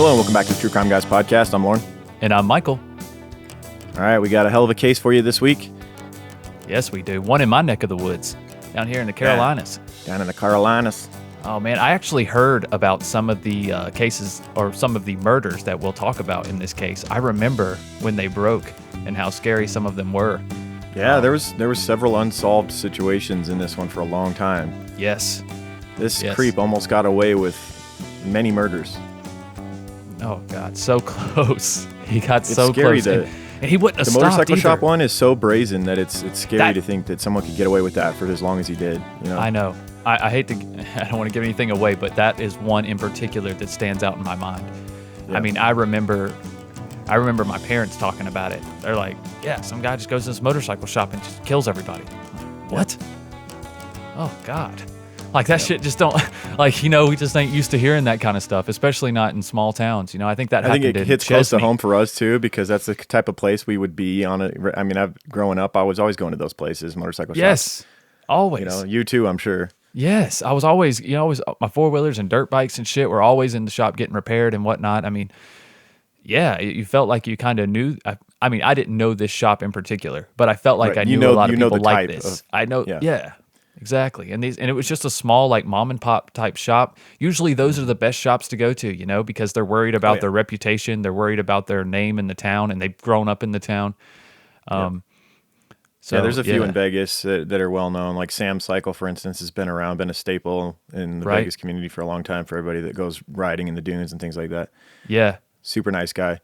Hello and welcome back to the True Crime Guys podcast. I'm Lauren. And I'm Michael. All right, we got a hell of a case for you this week. Yes, we do. One in my neck of the woods, down here in the Carolinas. Down in the Carolinas. Oh, man, I actually heard about some of the cases or some of the murders that we'll talk about in this case. I remember when they broke and how scary some of them were. Yeah, there was several unsolved situations in this one for a long time. Yes. This creep almost got away with many murders. Oh, God, so close. He got It's so scary close. And he wouldn't have stopped The motorcycle either. shop one is so brazen that it's scary to think that someone could get away with that for as long as he did. You know? I know. I hate to, I don't want to give anything away, but that is one in particular that stands out in my mind. Yeah. I mean, I remember my parents talking about it. They're like, yeah, some guy just goes to this motorcycle shop and just kills everybody. What? Oh, God. Like, that shit just don't, like, you know, we just ain't used to hearing that kind of stuff, especially not in small towns. You know, I think that happened in it hits Chesney. close to home for us, too, because that's the type of place we would be on it. I mean, growing up, I was always going to those places, motorcycle shops. Yes, always. You know, you too, I'm sure. Yes, I was always, you know, my four-wheelers and dirt bikes and shit were always in the shop getting repaired and whatnot. I mean, yeah, you felt like you kind of knew. I mean, I didn't know this shop in particular, but I felt like I knew a lot of people like this. I know, yeah, exactly. And it was just a small, like, mom and pop type shop. Usually those are the best shops to go to, you know, because they're worried about their reputation. They're worried about their name in the town, and they've grown up in the town. So, there's a few in Vegas that are well known. Like Sam's Cycle, for instance, has been around, been a staple in the Vegas community for a long time for everybody that goes riding in the dunes and things like that. Yeah. Super nice guy.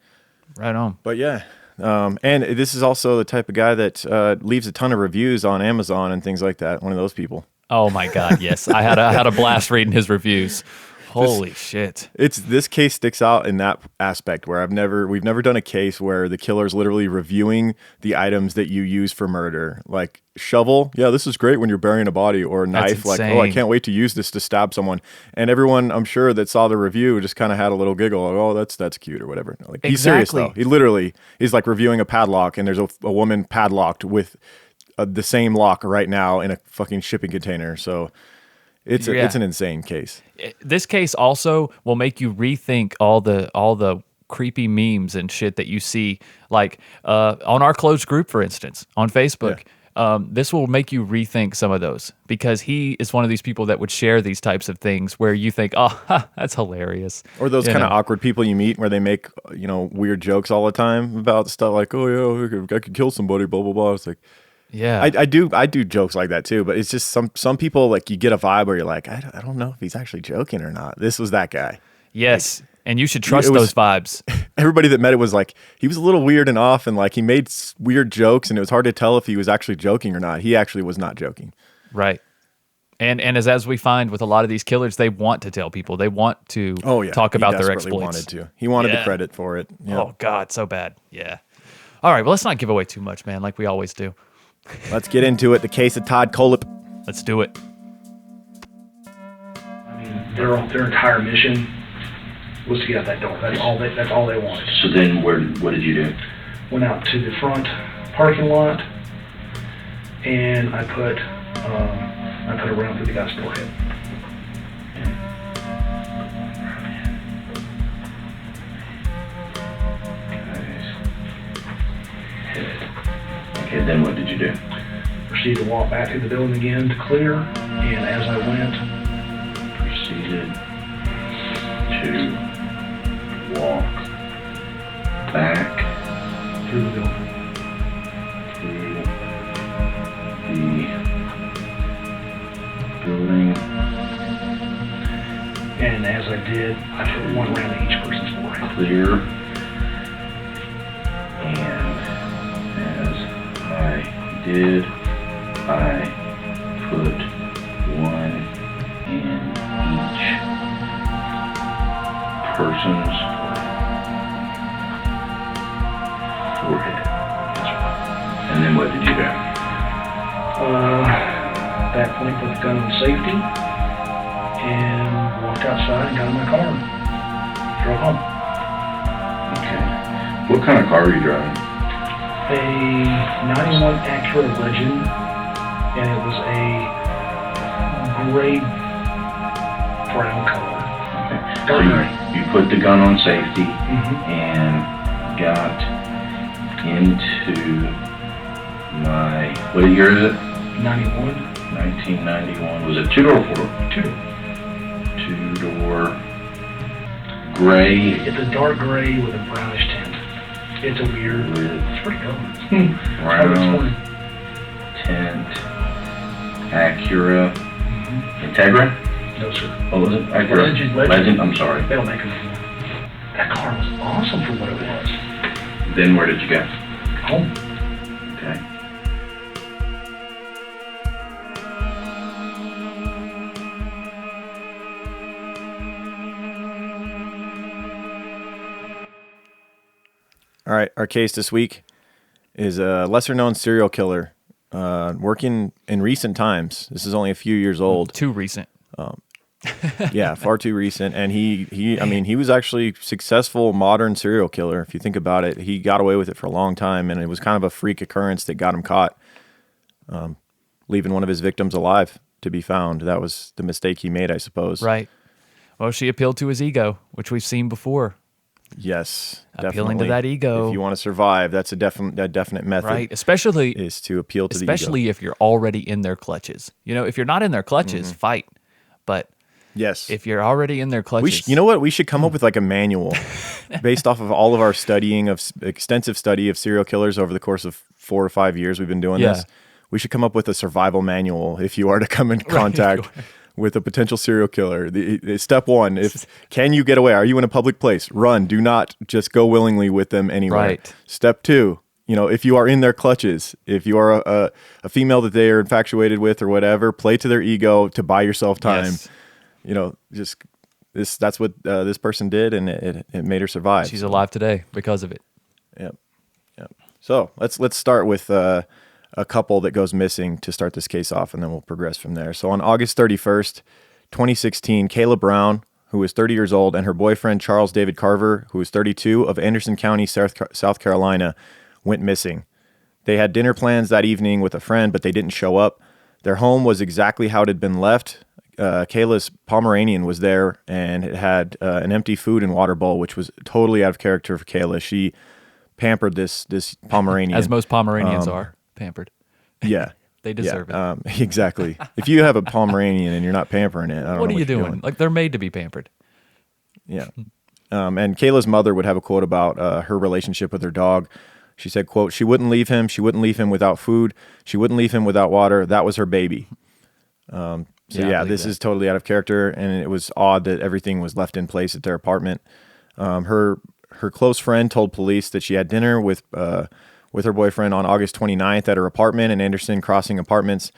Right on. But yeah. And this is also the type of guy that leaves a ton of reviews on Amazon and things like that. One of those people. Oh my God, yes. I had a blast reading his reviews. Holy shit. This case sticks out in that aspect where we've never done a case where the killer's literally reviewing the items that you use for murder. Like shovel, yeah, this is great when you're burying a body, or knife, like, oh, I can't wait to use this to stab someone. And everyone, I'm sure, that saw the review just kind of had a little giggle, like, oh, that's cute or whatever. Like, he's serious though. He literally is like reviewing a padlock, and there's a woman padlocked with the same lock right now in a fucking shipping container. So it's an insane case. This case also will make you rethink all the creepy memes and shit that you see, like on our closed group, for instance, on Facebook. Yeah. This will make you rethink some of those, because he is one of these people that would share these types of things where you think, oh, that's hilarious. Or those kind of awkward people you meet where they make, you know, weird jokes all the time about stuff like, oh yeah, I could kill somebody, blah blah blah. It's like, yeah, I do jokes like that too, but it's just some people, like, you get a vibe where you're like, I don't know if he's actually joking or not. This was that guy. Yes, like, and you should trust those vibes. Everybody that met it was like, he was a little weird and off, and like he made weird jokes, and it was hard to tell if he was actually joking or not. He actually was not joking. Right. And as we find with a lot of these killers, they want to tell people. They want to talk about their exploits. He wanted the credit for it. Yeah. Oh God, so bad. Yeah. All right, well, let's not give away too much, man, like we always do. Let's get into it. The case of Todd Kohlhepp. Let's do it. I mean, their entire mission was to get out that door. That's all they wanted. So then, what did you do? Went out to the front parking lot, and I put a round through the guy's forehead. Okay, then what did you do? Proceeded to walk back through the building again to clear, and as I went, proceeded to walk back through the building. Through the building. And as I did, I put one round in each person's forehead. Clear. And as I did, I put one in each person's forehead. And then what did you do? At that point, put the gun on safety and walked outside and got in my car and drove home. Okay. What kind of car were you driving? A 91 Acura Legend, and it was a gray brown color. Okay. Dark gray. You put the gun on safety Mm-hmm. and got into what year is it? 91. 1991. Was it two-door or four-door? Two-door. Two-door. Gray. It's a dark gray with a brownish tint. It's a weird. It's pretty cool. Brown tint. Acura. Mm-hmm. Integra? No, sir. Oh, was it Acura? Legend. I'm sorry. They don't make them anymore. That car was awesome for what it was. Then where did you go? Home. Okay. All right, our case this week is a lesser-known serial killer working in recent times. This is only a few years old. Too recent. Yeah, far too recent. And he was actually successful modern serial killer. If you think about it, he got away with it for a long time, and it was kind of a freak occurrence that got him caught, leaving one of his victims alive to be found. That was the mistake he made, I suppose. Right. Well, she appealed to his ego, which we've seen before. Yes, Appealing definitely. to that ego. If you want to survive, that's a definite method. Right. Especially is to appeal to the ego. especially if you're already in their clutches. If you're not in their clutches, fight. But Yes. if you're already in their clutches, You know what? We should come up with like a manual based off of all of our extensive study of serial killers over the course of 4 or 5 years we've been doing Yeah. this. We should come up with a survival manual if you are to come in contact with a potential serial killer. Step one, can you get away? Are you in a public place? Run. Do not just go willingly with them anywhere. Right. Step two, if you are in their clutches, if you are a female that they are infatuated with or whatever, play to their ego to buy yourself time. Yes. That's what this person did, and it made her survive. She's alive today because of it. Yep. So let's start with a couple that goes missing to start this case off, and then we'll progress from there. So on August 31st, 2016, Kayla Brown, who was 30 years old, and her boyfriend Charles David Carver, who was 32, of Anderson County, South Carolina, went missing. They had dinner plans that evening with a friend, but they didn't show up. Their home was exactly how it had been left. Kayla's Pomeranian was there, and it had an empty food and water bowl, which was totally out of character for Kayla. She pampered this Pomeranian. As most Pomeranians are pampered. Yeah. They deserve it. Exactly. If you have a Pomeranian and you're not pampering it, I don't know What are you you're doing? Like, they're made to be pampered. Yeah. And Kayla's mother would have a quote about her relationship with her dog. She said, quote, "She wouldn't leave him. She wouldn't leave him without food. She wouldn't leave him without water. That was her baby." This is totally out of character, and it was odd that everything was left in place at their apartment. Her close friend told police that she had dinner with her boyfriend on August 29th at her apartment in Anderson Crossing Apartments.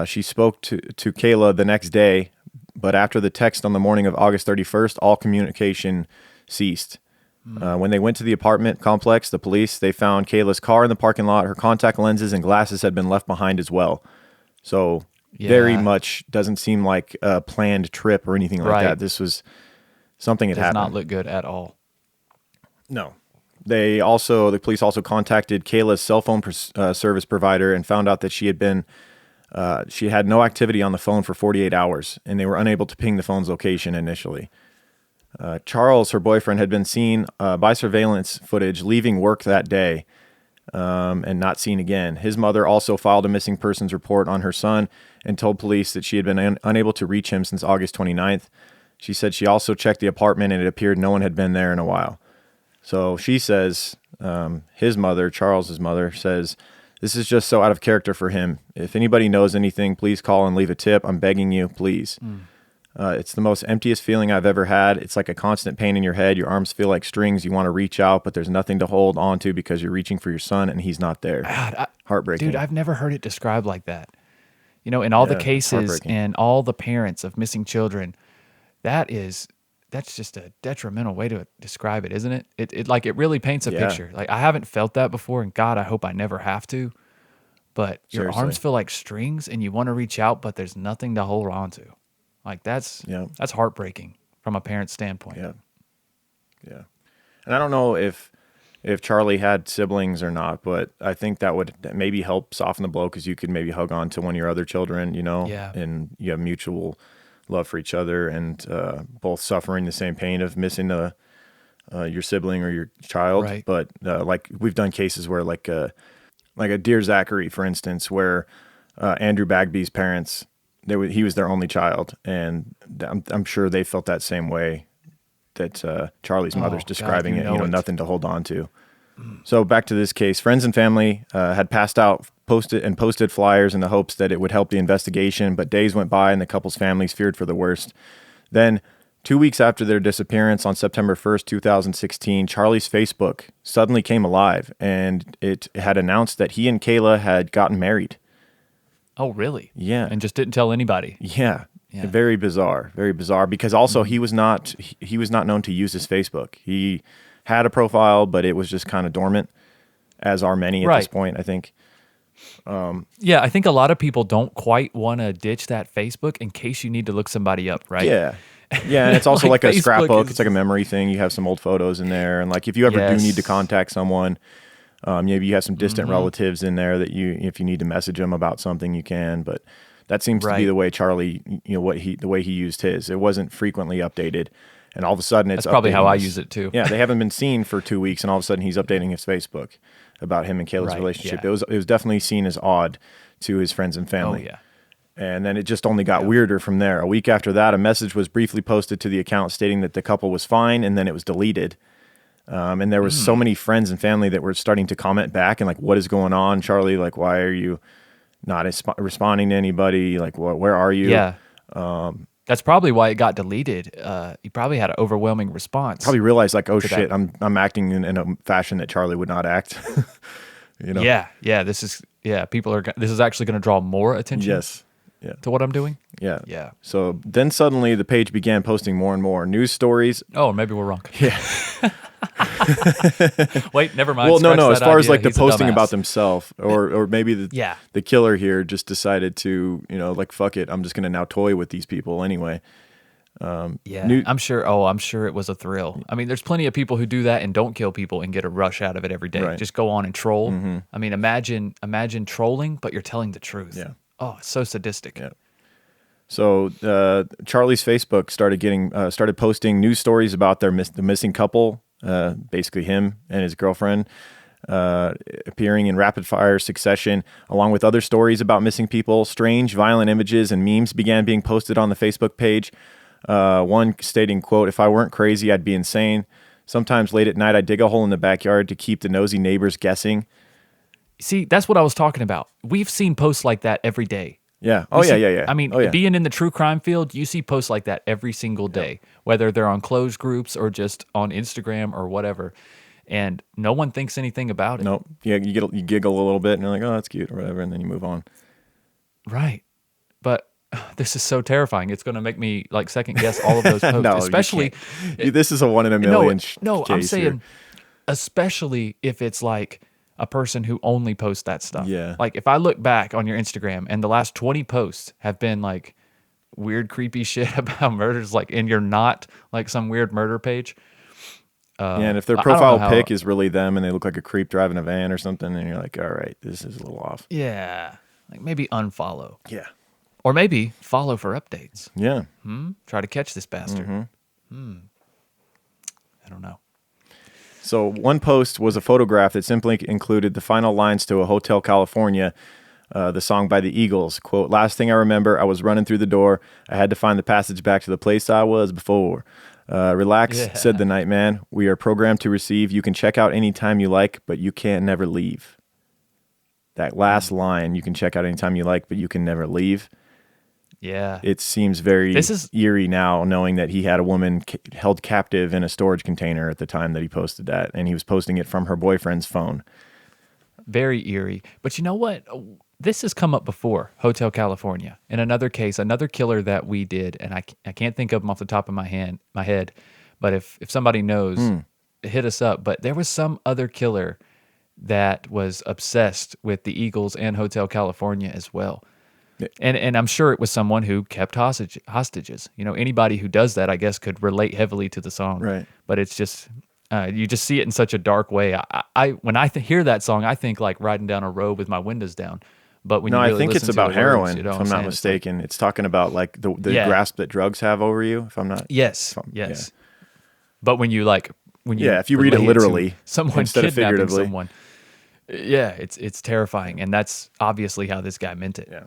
She spoke to Kayla the next day, but after the text on the morning of August 31st, all communication ceased. When they went to the apartment complex, the police, they found Kayla's car in the parking lot. Her contact lenses and glasses had been left behind as well. So very much doesn't seem like a planned trip or anything like that. This was something that happened. Does not look good at all. No. The police also contacted Kayla's cell phone service provider and found out that she had no activity on the phone for 48 hours, and they were unable to ping the phone's location initially. Charles, her boyfriend, had been seen by surveillance footage leaving work that day and not seen again. His mother also filed a missing persons report on her son and told police that she had been unable to reach him since August 29th. She said she also checked the apartment, and it appeared no one had been there in a while. So she says, his mother, Charles's mother, says, "This is just so out of character for him. If anybody knows anything, please call and leave a tip. I'm begging you, please." It's the most emptiest feeling I've ever had. It's like a constant pain in your head. Your arms feel like strings. You want to reach out, but there's nothing to hold on to because you're reaching for your son and he's not there. God, Heartbreaking. Dude, I've never heard it described like that. In all the cases and all the parents of missing children, that's just a detrimental way to describe it, isn't it? It really paints a picture. Like, I haven't felt that before, and God, I hope I never have to. But your arms feel like strings, and you want to reach out, but there's nothing to hold on to. Like, that's heartbreaking from a parent's standpoint. Yeah. And I don't know if Charlie had siblings or not, but I think that would maybe help soften the blow because you could maybe hug on to one of your other children, Yeah. and you have mutual love for each other, and both suffering the same pain of missing your sibling or your child. Right. But like we've done cases where like a Dear Zachary, for instance, where Andrew Bagby's parents, he was their only child, and I'm sure they felt that same way that Charlie's mother's describing God, it. Nothing to hold on to. So back to this case, friends and family had posted flyers in the hopes that it would help the investigation, but days went by and the couple's families feared for the worst. Then, 2 weeks after their disappearance on September 1st, 2016, Charlie's Facebook suddenly came alive, and it had announced that he and Kayla had gotten married. Oh, really? Yeah. And just didn't tell anybody. Yeah. Very bizarre, because also he was not known to use his Facebook. He had a profile, but it was just kind of dormant, as are many at this point, I think. Yeah, I think a lot of people don't quite want to ditch that Facebook in case you need to look somebody up, right? Yeah. Yeah, and it's also like a Facebook scrapbook. It's like a memory thing. You have some old photos in there, and like if you ever do need to contact someone, maybe you have some distant relatives in there that if you need to message them about something, you can. But that seems to be the way Charlie, the way he used his. It wasn't frequently updated, and all of a sudden it's That's probably how I his- use it too. Yeah, they haven't been seen for 2 weeks, and all of a sudden he's updating his Facebook about him and Kayla's relationship. Yeah. It was definitely seen as odd to his friends and family. Oh yeah. And then it just only got weirder from there. A week after that, a message was briefly posted to the account stating that the couple was fine, and then it was deleted. And there was so many friends and family that were starting to comment back and like, what is going on, Charlie? Like, why are you not responding to anybody? Like, where are you? Yeah. That's probably why it got deleted. You probably had an overwhelming response. Probably realized like, oh shit, I'm acting in a fashion that Charlie would not act. Yeah. This is actually going to draw more attention. Yes. Yeah. To what I'm doing. Yeah. Yeah. So then suddenly the page began posting more and more news stories. Oh, maybe we're wrong. Yeah. Wait, never mind. Well, no. Scratch As that far as idea. like the He's a posting dumbass. about themselves, or maybe the killer here just decided to, like, fuck it, I'm just gonna now toy with these people anyway. Yeah, I'm sure it was a thrill. I mean, there's plenty of people who do that and don't kill people and get a rush out of it every day. Right. Just go on and troll. I mean, imagine trolling, but you're telling the truth. Yeah. Oh, it's so sadistic. Yeah. So Charlie's Facebook started posting news stories about the missing couple, basically him and his girlfriend, appearing in rapid fire succession, along with other stories about missing people. Strange, violent images and memes began being posted on the Facebook page. One stating, quote, "If I weren't crazy, I'd be insane. Sometimes late at night, I dig a hole in the backyard to keep the nosy neighbors guessing." See, that's what I was talking about. We've seen posts like that every day. Yeah. Oh, yeah. I mean, being in the true crime field, you see posts like that every single day, whether they're on closed groups or just on Instagram or whatever. And no one thinks anything about it. Nope. Yeah, you giggle a little bit and you're like, oh, that's cute or whatever, and then you move on. Right. But this is so terrifying. It's going to make me like second guess all of those posts. No, especially this is a 1 in a million. No, I'm case saying here. especially if it's like a person who only posts that stuff. Yeah. Like if I look back on your Instagram and the last 20 posts have been like weird, creepy shit about murders, like, and you're not like some weird murder page. Yeah, and if their I don't know profile how- pic is really them and they look like a creep driving a van or something, and you're like, all right, this is a little off. Yeah. Like maybe unfollow. Yeah. Or maybe follow for updates. Yeah. Try to catch this bastard. Mm-hmm. I don't know. So one post was a photograph that simply included the final lines to a Hotel California, the song by the Eagles. Quote, "Last thing I remember, I was running through the door. I had to find the passage back to the place I was before. Relax," said the night man. "We are programmed to receive. You can check out anytime you like, but you can't never leave." That last line, you can check out anytime you like, but you can never leave. Yeah. It seems very eerie now, knowing that he had a woman held captive in a storage container at the time that he posted that, and he was posting it from her boyfriend's phone. Very eerie. But you know what? This has come up before, Hotel California. In another case, another killer that we did, and I can't think of them off the top of my head, but if somebody knows, hit us up. But there was some other killer that was obsessed with the Eagles and Hotel California as well. And I'm sure it was someone who kept hostages. You know, anybody who does that, I guess, could relate heavily to the song. Right. But it's just, you just see it in such a dark way. When I hear that song, I think like riding down a road with my windows down. But when No, you I really think it's listen to about the words, heroin, you know if what I'm not saying? It's like- mistaken. It's talking about like the Yeah. grasp that drugs have over you, if I'm not. yes, yeah. yes. But when you Yeah, if you read it relate to literally someone instead of kidnapping figuratively. someone, yeah, it's terrifying, and that's obviously how this guy meant it. Yeah.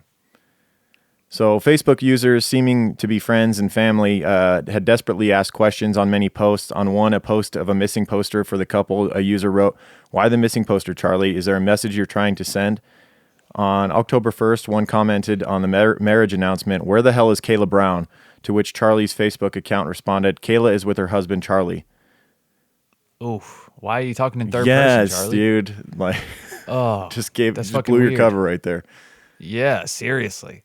So Facebook users, seeming to be friends and family, had desperately asked questions on many posts. On one, a post of a missing poster for the couple, a user wrote, "Why the missing poster, Charlie? Is there a message you're trying to send?" On October 1st, one commented on the marriage announcement, "Where the hell is Kayla Brown?" To which Charlie's Facebook account responded, "Kayla is with her husband, Charlie." Oof, why are you talking in third Yes, person, Charlie? dude. Like, Oh, just that's fucking blew your weird. cover right there. Yeah, seriously.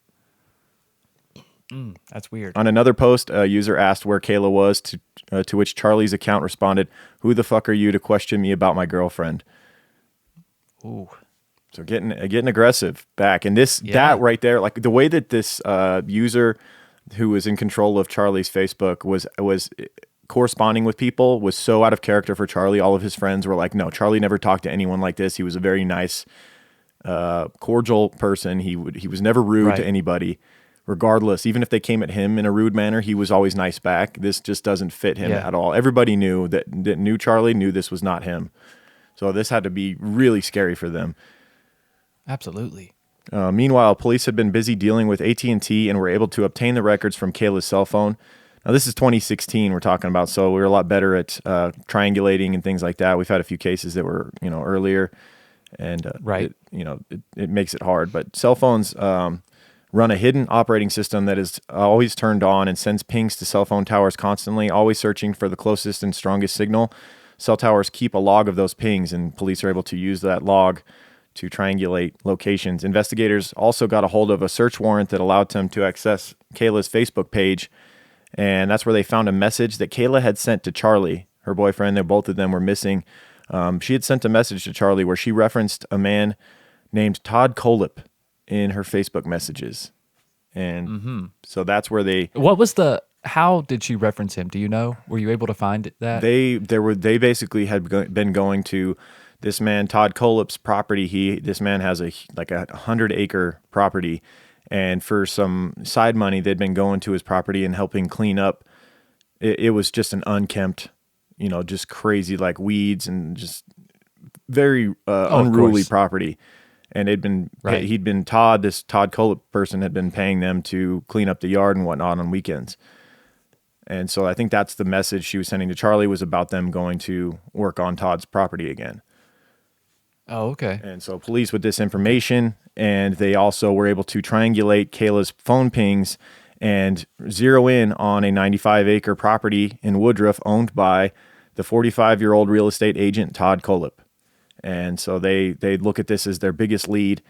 That's weird. On another post, a user asked where Kayla was, to which Charlie's account responded, "Who the fuck are you to question me about my girlfriend?" Ooh, So getting aggressive back. And that right there, like the way that this user who was in control of Charlie's Facebook was corresponding with people was so out of character for Charlie. All of his friends were like, "No, Charlie never talked to anyone like this. He was a very nice, cordial person. He was never rude Right. to anybody, regardless. Even if they came at him in a rude manner, he was always nice back. This just doesn't fit him Yeah. at all." Everybody knew that knew Charlie knew this was not him. So this had to be really scary for them. absolutely. Meanwhile, police had been busy dealing with AT&T and were able to obtain the records from Kayla's cell phone. Now, this is 2016 we're talking about, so we're a lot better at triangulating and things like that. We've had a few cases that were, earlier, and Right. it makes it hard. But cell phones run a hidden operating system that is always turned on and sends pings to cell phone towers constantly, always searching for the closest and strongest signal. Cell towers keep a log of those pings, and police are able to use that log to triangulate locations. Investigators also got a hold of a search warrant that allowed them to access Kayla's Facebook page, and that's where they found a message that Kayla had sent to Charlie, her boyfriend. Both of them were missing. She had sent a message to Charlie where she referenced a man named Todd Kohlhepp in her Facebook messages. And so that's where How did she reference him? Do you know? Were you able to find that? they basically had been going to this man Todd Kohlhepp's property. This man has a 100-acre property, and for some side money, they'd been going to his property and helping clean up. It was just an unkempt, just crazy like weeds and just very unruly course. property. And this Todd Kohlhepp person had been paying them to clean up the yard and whatnot on weekends. And so I think that's the message she was sending to Charlie, was about them going to work on Todd's property again. Oh, okay. And so police with this information, and they also were able to triangulate Kayla's phone pings and zero in on a 95-acre property in Woodruff owned by the 45-year-old real estate agent Todd Kohlhepp. And so they look at this as their biggest lead,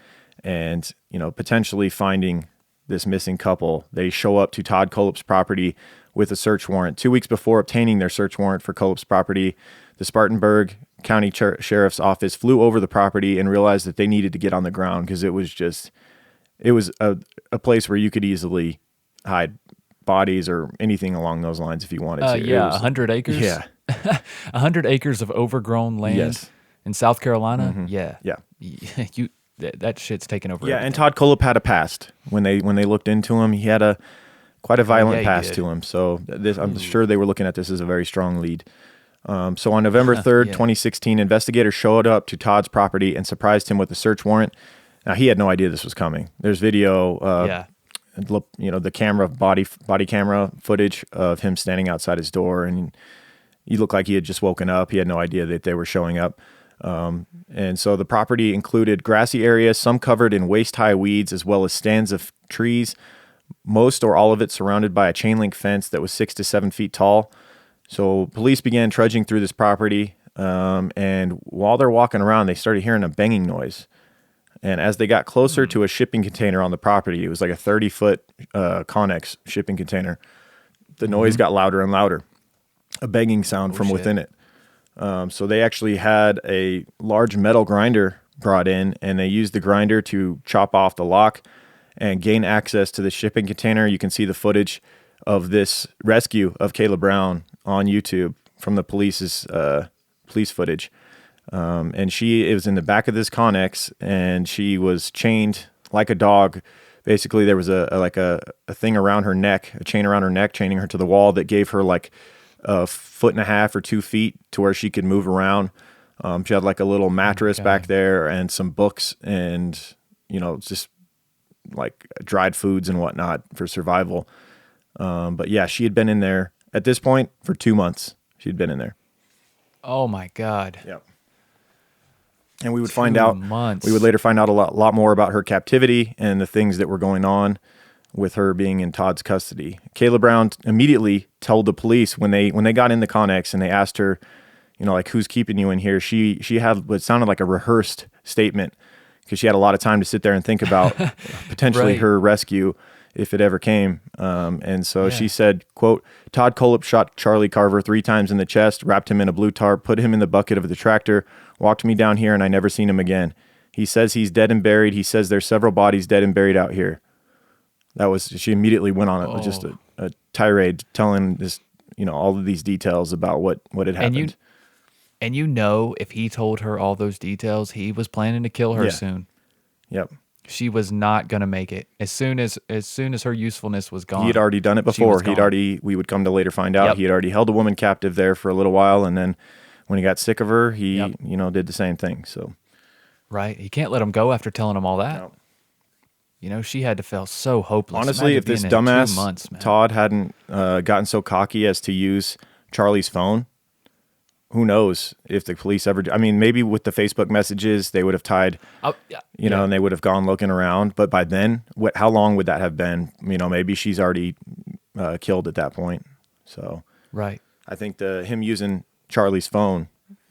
and potentially finding this missing couple. They show up to Todd Kohlhepp's property with a search warrant. 2 weeks before obtaining their search warrant for Kohlhepp's property, the Spartanburg County Sheriff's Office flew over the property and realized that they needed to get on the ground because it was a place where you could easily hide bodies or anything along those lines if you wanted to. Yeah, It was- 100 acres. Yeah. 100 acres of overgrown land Yes. in South Carolina. Yeah. Yeah. That shit's taken over. Yeah, everything. and Todd Kohlhepp had a past. When they looked into him, he had quite a violent he past did. to him. So I'm sure they were looking at this as a very strong lead. So on November 3rd, Yeah. 2016, investigators showed up to Todd's property and surprised him with a search warrant. Now, he had no idea this was coming. There's video, the camera, body camera footage of him standing outside his door, and he looked like he had just woken up. He had no idea that they were showing up. And so the property included grassy areas, some covered in waist-high weeds, as well as stands of trees, most or all of it surrounded by a chain-link fence that was 6 to 7 feet tall. So police began trudging through this property, and while they're walking around, they started hearing a banging noise. And as they got closer to a shipping container on the property, it was like a 30-foot Connex shipping container, the noise got louder and louder, a banging sound from within it. So they actually had a large metal grinder brought in, and they used the grinder to chop off the lock and gain access to the shipping container. You can see the footage of this rescue of Kayla Brown on YouTube from the police footage. And it was in the back of this Connex, and she was chained like a dog. Basically, there was a thing around her neck, a chain around her neck, chaining her to the wall that gave her like a 1.5 or 2 feet to where she could move around. She had like a little mattress back there and some books and, just like dried foods and whatnot for survival. But yeah, she had been in there at this point for 2 months. She'd been in there. Oh my God. Yep. And we would 2 months. We would later find out a lot more about her captivity and the things that were going on with her being in Todd's custody. Kayla Brown immediately told the police when they got in the Connex and they asked her, like, who's keeping you in here? She had what sounded like a rehearsed statement because she had a lot of time to sit there and think about potentially Right. her rescue if it ever came. And so she said, quote, Todd Kohlhepp shot Charlie Carver 3 times in the chest, wrapped him in a blue tarp, put him in the bucket of the tractor, walked me down here, and I never seen him again. He says he's dead and buried. He says there's several bodies dead and buried out here. She immediately went on it with just a tirade telling this, all of these details about what had happened. And if he told her all those details, he was planning to kill her soon. Yep. She was not going to make it. As soon as her usefulness was gone. He had already done it before. We would come to later find out, he had already held a woman captive there for a little while. And then when he got sick of her, he, did the same thing. So, right. He can't let him go after telling him all that. No. She had to feel so hopeless. Honestly, Imagine if this being in 2 dumbass months, man. Todd hadn't gotten so cocky as to use Charlie's phone, who knows if the police ever... maybe with the Facebook messages, they would have tied, and they would have gone looking around. But by then, how long would that have been? Maybe she's already killed at that point. So right. I think him using Charlie's phone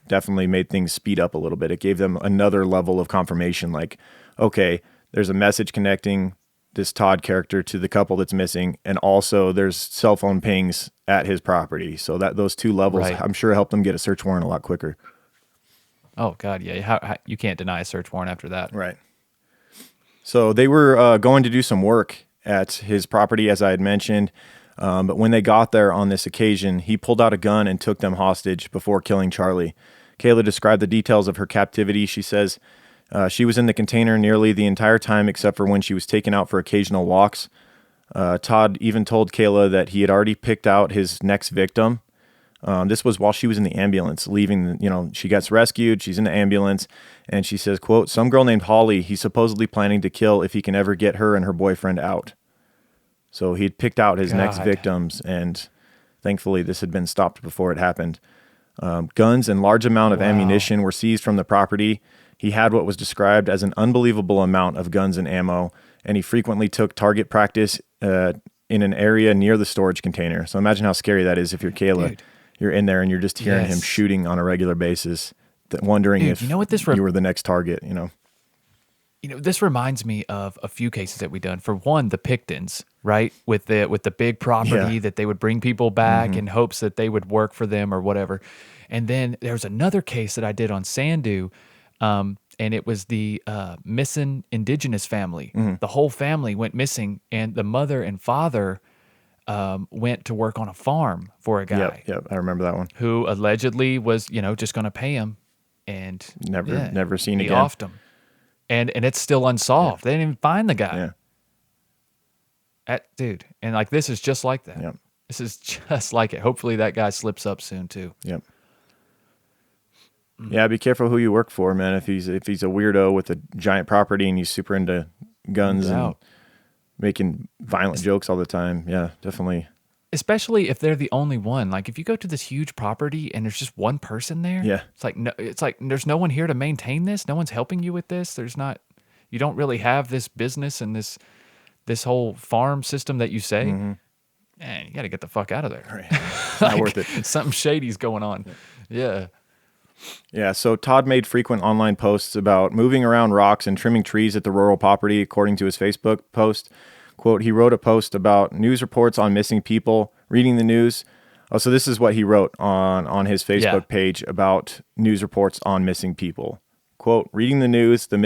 definitely made things speed up a little bit. It gave them another level of confirmation, like, okay, there's a message connecting this Todd character to the couple that's missing, and also there's cell phone pings at his property. So that those 2 levels, I'm sure, helped them get a search warrant a lot quicker. Oh God, yeah. How you can't deny a search warrant after that, right? So they were going to do some work at his property, as I had mentioned. But when they got there on this occasion, he pulled out a gun and took them hostage before killing Charlie. Kayla described the details of her captivity. She says she was in the container nearly the entire time except for when she was taken out for occasional walks. Todd even told Kayla that he had already picked out his next victim. This was while she was in the ambulance, leaving, she gets rescued. She's in the ambulance, and she says, quote, some girl named Holly he's supposedly planning to kill if he can ever get her and her boyfriend out. So he'd picked out his next victims, and thankfully this had been stopped before it happened. Guns and large amount of ammunition were seized from the property. He had what was described as an unbelievable amount of guns and ammo, and he frequently took target practice in an area near the storage container. So imagine how scary that is if you're Kayla. Dude. You're in there and you're just hearing him shooting on a regular basis, wondering if you were the next target, This reminds me of a few cases that we've done. For one, the Pictons, right? With the big property that they would bring people back in hopes that they would work for them or whatever. And then there's another case that I did on Sandu, and it was the missing indigenous family. The whole family went missing, and the mother and father went to work on a farm for a guy. Yep, I remember that one. Who allegedly was, just going to pay him, and never seen he again. Offed him. And it's still unsolved. They didn't even find the guy. Dude, and like this is just like that. Yep. This is just like it. Hopefully that guy slips up soon too. Yep. Yeah, be careful who you work for, man. If he's a weirdo with a giant property and he's super into guns and making violent jokes all the time, yeah, definitely. Especially if they're the only one. Like if you go to this huge property and there's just one person there, it's like there's no one here to maintain this. No one's helping you with this. You don't really have this business and this whole farm system that you say. Man, you got to get the fuck out of there. Right. It's not worth it. Something shady's going on. Yeah. Yeah, so Todd made frequent online posts about moving around rocks and trimming trees at the rural property, according to his Facebook post. Quote, he wrote a post about news reports on missing people, reading the news. Oh, so this is what he wrote on his Facebook page about news reports on missing people. Quote, reading the news, the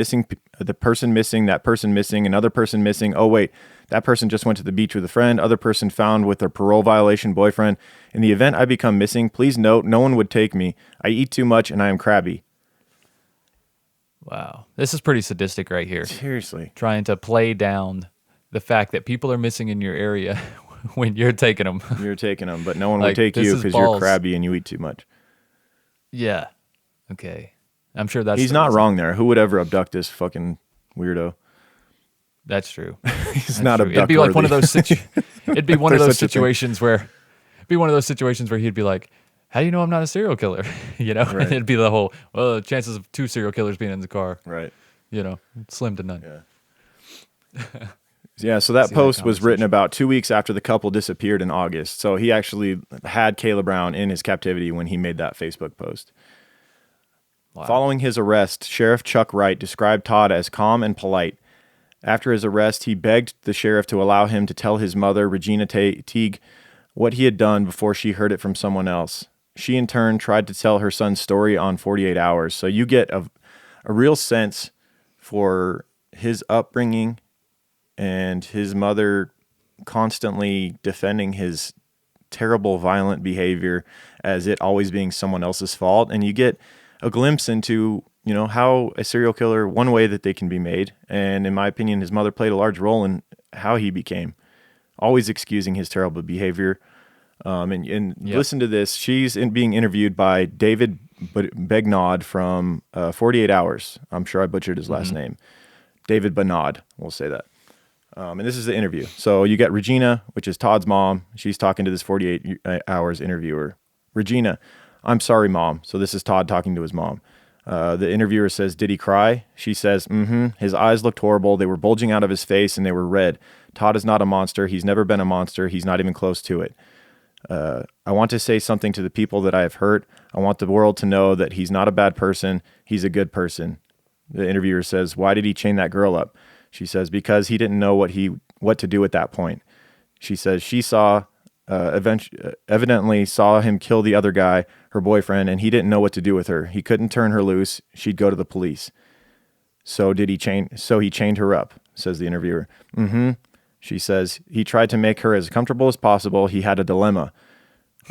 person missing, that person missing, another person missing. Oh, wait, that person just went to the beach with a friend. Other person found with a parole violation boyfriend. In the event I become missing, please note, no one would take me. I eat too much and I am crabby. Wow. This is pretty sadistic right here. Seriously. Trying to play down the fact that people are missing in your area when you're taking them. You're taking them, but no one Like, will take this you is because you're balls. crabby and you eat too much. Yeah. Okay. I'm sure that's He's the not reason. wrong there. Who would ever abduct this fucking weirdo? That's true. He's That's not true. abduct It'd be like one of worthy. those it'd be one of There's those such a thing. situations where he'd be like, "How do you know I'm not a serial killer?" You know? Right. And it'd be the whole, well, the chances of 2 serial killers being in the car, Right. you know, slim to none. Yeah, so that See that post was written conversation. about 2 weeks after the couple disappeared in August. So he actually had Kayla Brown in his captivity when he made that Facebook post. Wow. Following his arrest, Sheriff Chuck Wright described Todd as calm and polite. After his arrest, he begged the sheriff to allow him to tell his mother, Regina Teague, what he had done before she heard it from someone else. She, in turn, tried to tell her son's story on 48 Hours. So you get a real sense for his upbringing and his mother constantly defending his terrible, violent behavior as it always being someone else's fault. And you get a glimpse into, you know, how a serial killer, one way that they can be made. And in my opinion, his mother played a large role in how he became, always excusing his terrible behavior. And Yep. listen to this. She's being interviewed by David Begnod from 48 Hours. I'm sure I butchered his last name. David Benod, we'll say that. And this is the interview. So you get Regina, which is Todd's mom. She's talking to this 48 Hours interviewer. Regina, I'm sorry, Mom. So this is Todd talking to his mom. The interviewer says, did he cry? She says, His eyes looked horrible. They were bulging out of his face and they were red. Todd is not a monster. He's never been a monster. He's not even close to it. I want to say something to the people that I have hurt. I want the world to know that he's not a bad person. He's a good person. The interviewer says, why did he chain that girl up? She says, because he didn't know what to do at that point. She says she evidently saw him kill the other guy, her boyfriend, and he didn't know what to do with her. He couldn't turn her loose. She'd go to the police. So he chained her up, says the interviewer. She says he tried to make her as comfortable as possible. He had a dilemma.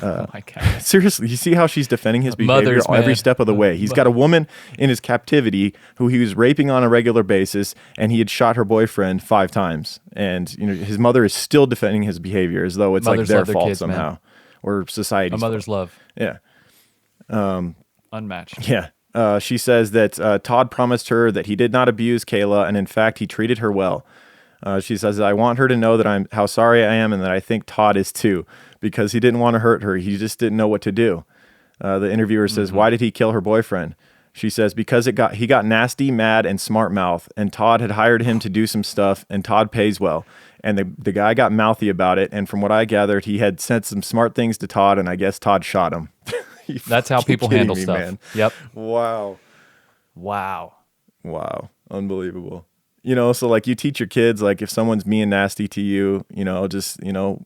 Oh my God. Seriously, you see how she's defending his behavior Mothers, every man. step of the way. He's got a woman in his captivity who he was raping on a regular basis, and he had shot her boyfriend 5 times. And you know his mother is still defending his behavior as though it's Mothers like their love their fault kids, man. somehow, or society's A mother's fault. love. Yeah. Unmatched. Yeah. She says that Todd promised her that he did not abuse Kayla, and in fact, he treated her well. She says, I want her to know that how sorry I am and that I think Todd is too, because he didn't want to hurt her. He just didn't know what to do. The interviewer says, why did he kill her boyfriend? She says, because he got nasty, mad, and smart mouth, and Todd had hired him to do some stuff, and Todd pays well. And the guy got mouthy about it, and from what I gathered, he had said some smart things to Todd, and I guess Todd shot him. That's how people kidding handle me, stuff. man. Yep. Wow. Wow. Unbelievable. You know, so like you teach your kids, like if someone's mean and nasty to you, you know, just, you know,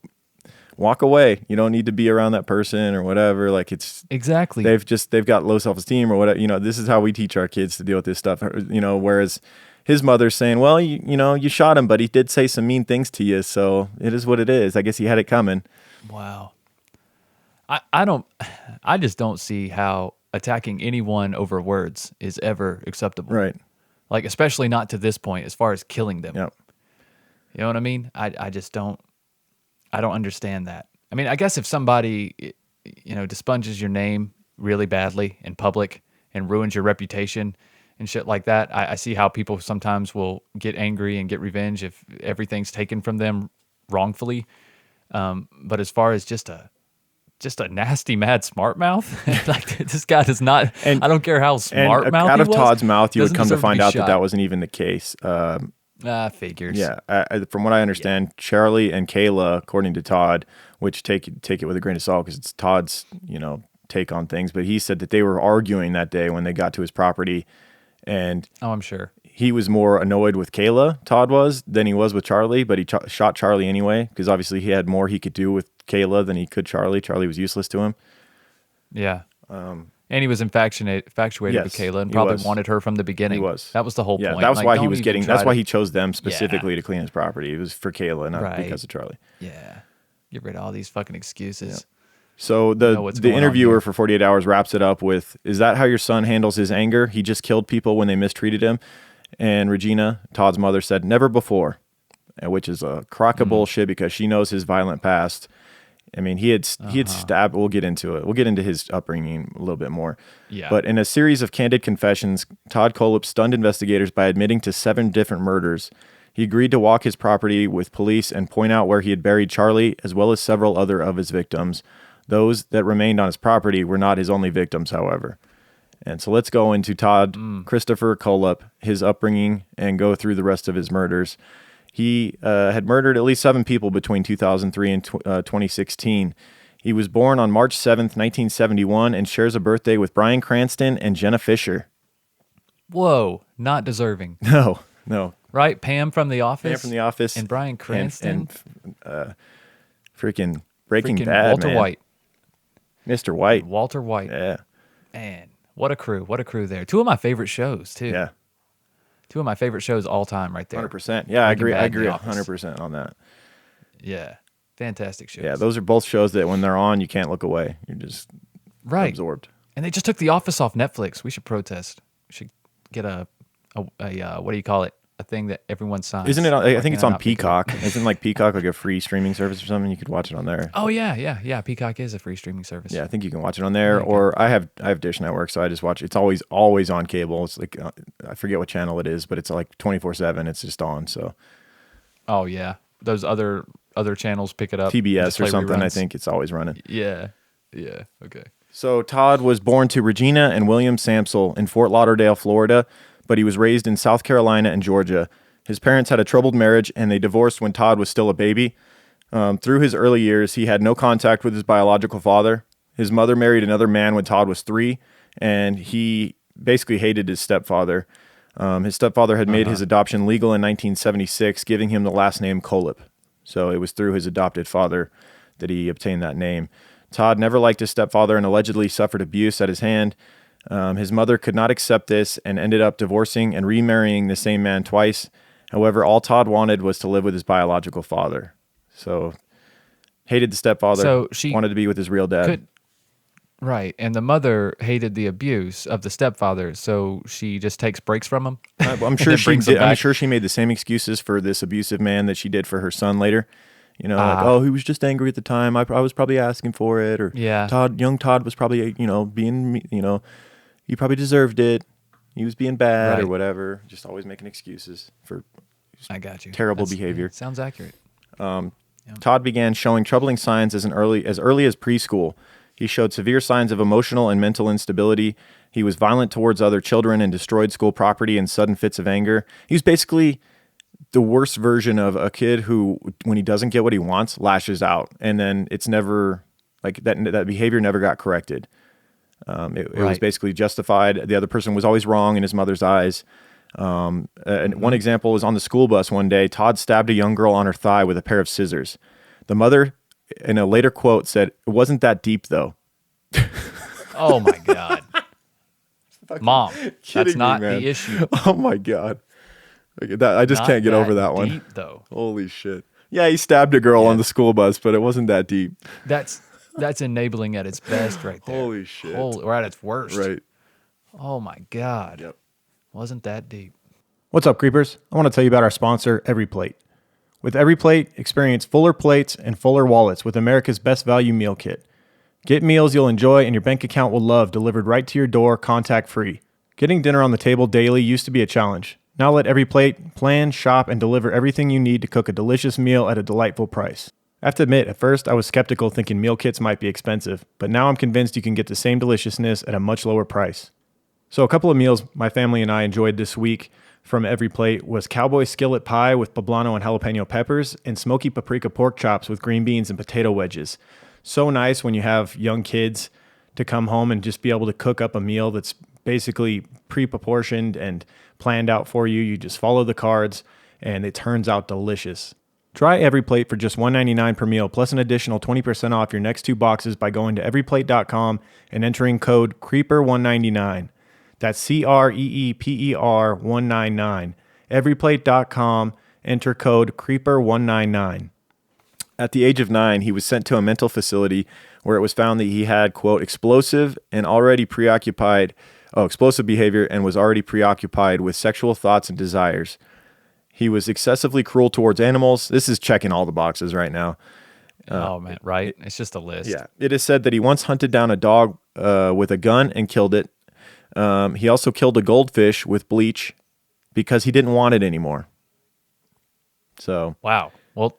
walk away. You don't need to be around that person or whatever. Like it's Exactly. they've got low self-esteem or whatever. You know, this is how we teach our kids to deal with this stuff. You know, whereas his mother's saying, well, you know, you shot him, but he did say some mean things to you. So it is what it is. I guess he had it coming. Wow. I just don't see how attacking anyone over words is ever acceptable. Right. Like, especially not to this point, as far as killing them. Yep. You know what I mean? I just don't understand that. I mean, I guess if somebody, you know, dispunges your name really badly in public and ruins your reputation and shit like that, I see how people sometimes will get angry and get revenge if everything's taken from them wrongfully. But as far as just a nasty, mad smart mouth, like this guy does not. And- I don't care how smart mouth out he of was, Todd's mouth, you would doesn't come to deserve find be out shot. that wasn't even the case. Figures. Yeah, from what I understand, Charlie and Kayla, according to Todd, which take it with a grain of salt because it's Todd's, you know, take on things, but he said that they were arguing that day when they got to his property, and Oh, I'm sure. he was more annoyed with Kayla, Todd was, than he was with Charlie, but he shot Charlie anyway because obviously he had more he could do with Kayla than he could Charlie. Charlie was useless to him. Yeah. And he was infatuated Yes, with Kayla and he probably was. wanted her from the beginning. He was. That was the whole Yeah, point. that was Like, why he don't was even getting. try That's to- why he chose them specifically to clean his property. It was for Kayla, not Right. because of Charlie. Yeah. Get rid of all these fucking excuses. So know what's the going on interviewer here. for 48 Hours wraps it up with, "Is that how your son handles his anger? He just killed people when they mistreated him?" And Regina, Todd's mother, said, "Never before," which is a crock of bullshit because she knows his violent past. I mean, he had stabbed. We'll get into it. We'll get into his upbringing a little bit more. Yeah. But in a series of candid confessions, Todd Kohlhepp stunned investigators by admitting to 7 different murders. He agreed to walk his property with police and point out where he had buried Charlie, as well as several other of his victims. Those that remained on his property were not his only victims, however. And so let's go into Todd Christopher Kohlhepp, his upbringing, and go through the rest of his murders. He had murdered at least 7 people between 2003 and 2016. He was born on March 7th, 1971, and shares a birthday with Bryan Cranston and Jenna Fisher. Whoa, not deserving. No. Right? Pam from The Office? Pam from The Office. And Bryan Cranston? And freaking Breaking Bad, Walter man. White. Mr. White. Walter White. Yeah. Man, what a crew. What a crew there. 2 of my favorite shows, too. Yeah. 2 of my favorite shows all time right there. 100%. Yeah, I Breaking agree. Bad I and agree The Office. 100% on that. Yeah. Fantastic shows. Yeah, those are both shows that when they're on, you can't look away. You're just right. absorbed. And they just took The Office off Netflix. We should protest. We should get a what do you call it? A thing that everyone signs. Isn't it? I think it's on Not be good. Peacock. Isn't like Peacock like a free streaming service or something? You could watch it on there. Oh yeah. Peacock is a free streaming service. Yeah, I think you can watch it on there. Or I have Dish Network, so I just watch. It's always on cable. It's like I forget what channel it is, but it's like 24/7. It's just on. So Oh yeah. Those other channels pick it up. TBS just or play something. I reruns. think it's always running. Yeah. Okay. So Todd was born to Regina and William Samsel in Fort Lauderdale, Florida, but he was raised in South Carolina and Georgia. His parents had a troubled marriage, and they divorced when Todd was still a baby. Through his early years, he had no contact with his biological father. His mother married another man when Todd was 3, and he basically hated his stepfather. His stepfather had made his adoption legal in 1976, giving him the last name Kohlhepp. So it was through his adopted father that he obtained that name. Todd never liked his stepfather and allegedly suffered abuse at his hand. His mother could not accept this and ended up divorcing and remarrying the same man twice. However, all Todd wanted was to live with his biological father. So, hated the stepfather, So she wanted to be with his real dad. Right. And the mother hated the abuse of the stepfather, so she just takes breaks from him. I'm sure then she brings him did. I'm back. sure she made the same excuses for this abusive man that she did for her son later. You know, like, oh, he was just angry at the time. I was probably asking for it, or Yeah. young Todd was probably, being, he probably deserved it. He was being bad or Right. whatever. Just always making excuses for I got you. terrible behavior. Sounds accurate. Todd began showing troubling signs as early as preschool. He showed severe signs of emotional and mental instability. He was violent towards other children and destroyed school property in sudden fits of anger. He was basically the worst version of a kid who, when he doesn't get what he wants, lashes out, and then it's never like that behavior never got corrected. It was Right. basically justified. The other person was always wrong in his mother's eyes. And one example was on the school bus one day. Todd stabbed a young girl on her thigh with a pair of scissors. The mother, in a later quote, said, "It wasn't that deep, though." Oh my God. Mom, that's Kidding me, not man. the issue. Oh my God, I just Not can't get over that one. deep, though. Holy shit! Yeah, he stabbed a girl on the school bus, but it wasn't that deep. That's enabling at its best right there. Holy shit! Or at its worst. Right. Oh my God. Yep. Wasn't that deep. What's up, creepers? I want to tell you about our sponsor, EveryPlate. With EveryPlate, experience fuller plates and fuller wallets with America's best value meal kit. Get meals you'll enjoy and your bank account will love delivered right to your door, contact-free. Getting dinner on the table daily used to be a challenge. Now let EveryPlate plan, shop, and deliver everything you need to cook a delicious meal at a delightful price. I have to admit, at first I was skeptical thinking meal kits might be expensive, but now I'm convinced you can get the same deliciousness at a much lower price. So a couple of meals my family and I enjoyed this week from EveryPlate was cowboy skillet pie with poblano and jalapeno peppers and smoky paprika pork chops with green beans and potato wedges. So nice when you have young kids to come home and just be able to cook up a meal that's basically pre-proportioned and planned out for you. You just follow the cards and it turns out delicious. Try EveryPlate for just $1.99 per meal plus an additional 20% off your next 2 boxes by going to everyplate.com and entering code CREEPER199. That's CREEPER 199. Everyplate.com, enter code CREEPER199. At the age of 9, he was sent to a mental facility where it was found that he had, quote, explosive behavior and was already preoccupied with sexual thoughts and desires. He was excessively cruel towards animals. This is checking all the boxes right now. Oh, man, right? It's just a list. Yeah. It is said that he once hunted down a dog with a gun and killed it. He also killed a goldfish with bleach because he didn't want it anymore. So. Wow. Well,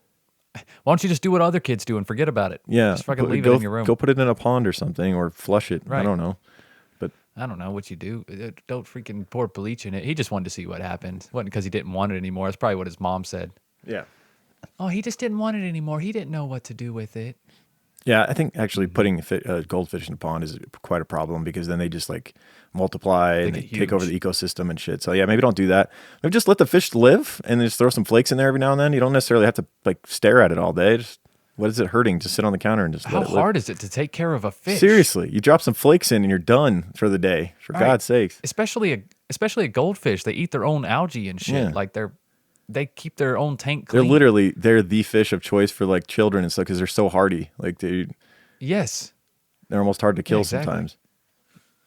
why don't you just do what other kids do and forget about it? Yeah. Just fucking leave it in your room. Go put it in a pond or something or flush it. Right. I don't know. But I don't know what you do. Don't freaking pour bleach in it. He just wanted to see what happened. It wasn't because he didn't want it anymore. That's probably what his mom said. yeah. Oh, he just didn't want it anymore. He didn't know what to do with it. Yeah, I think actually putting a goldfish in a pond is quite a problem because then they just like multiply and they take over the ecosystem and shit. So yeah, maybe don't do that. Maybe just let the fish live and then just throw some flakes in there every now and then. You don't necessarily have to like stare at it all day. Just, what is it hurting? Just sit on the counter and just How let it live. hard is it to take care of a fish? Seriously, you drop some flakes in and you're done for the day. For God's sakes. Especially a goldfish. They eat their own algae and shit. Yeah. Like they keep their own tank clean. They're the fish of choice for like children and stuff because they're so hardy. Like Yes. they're almost hard to kill exactly.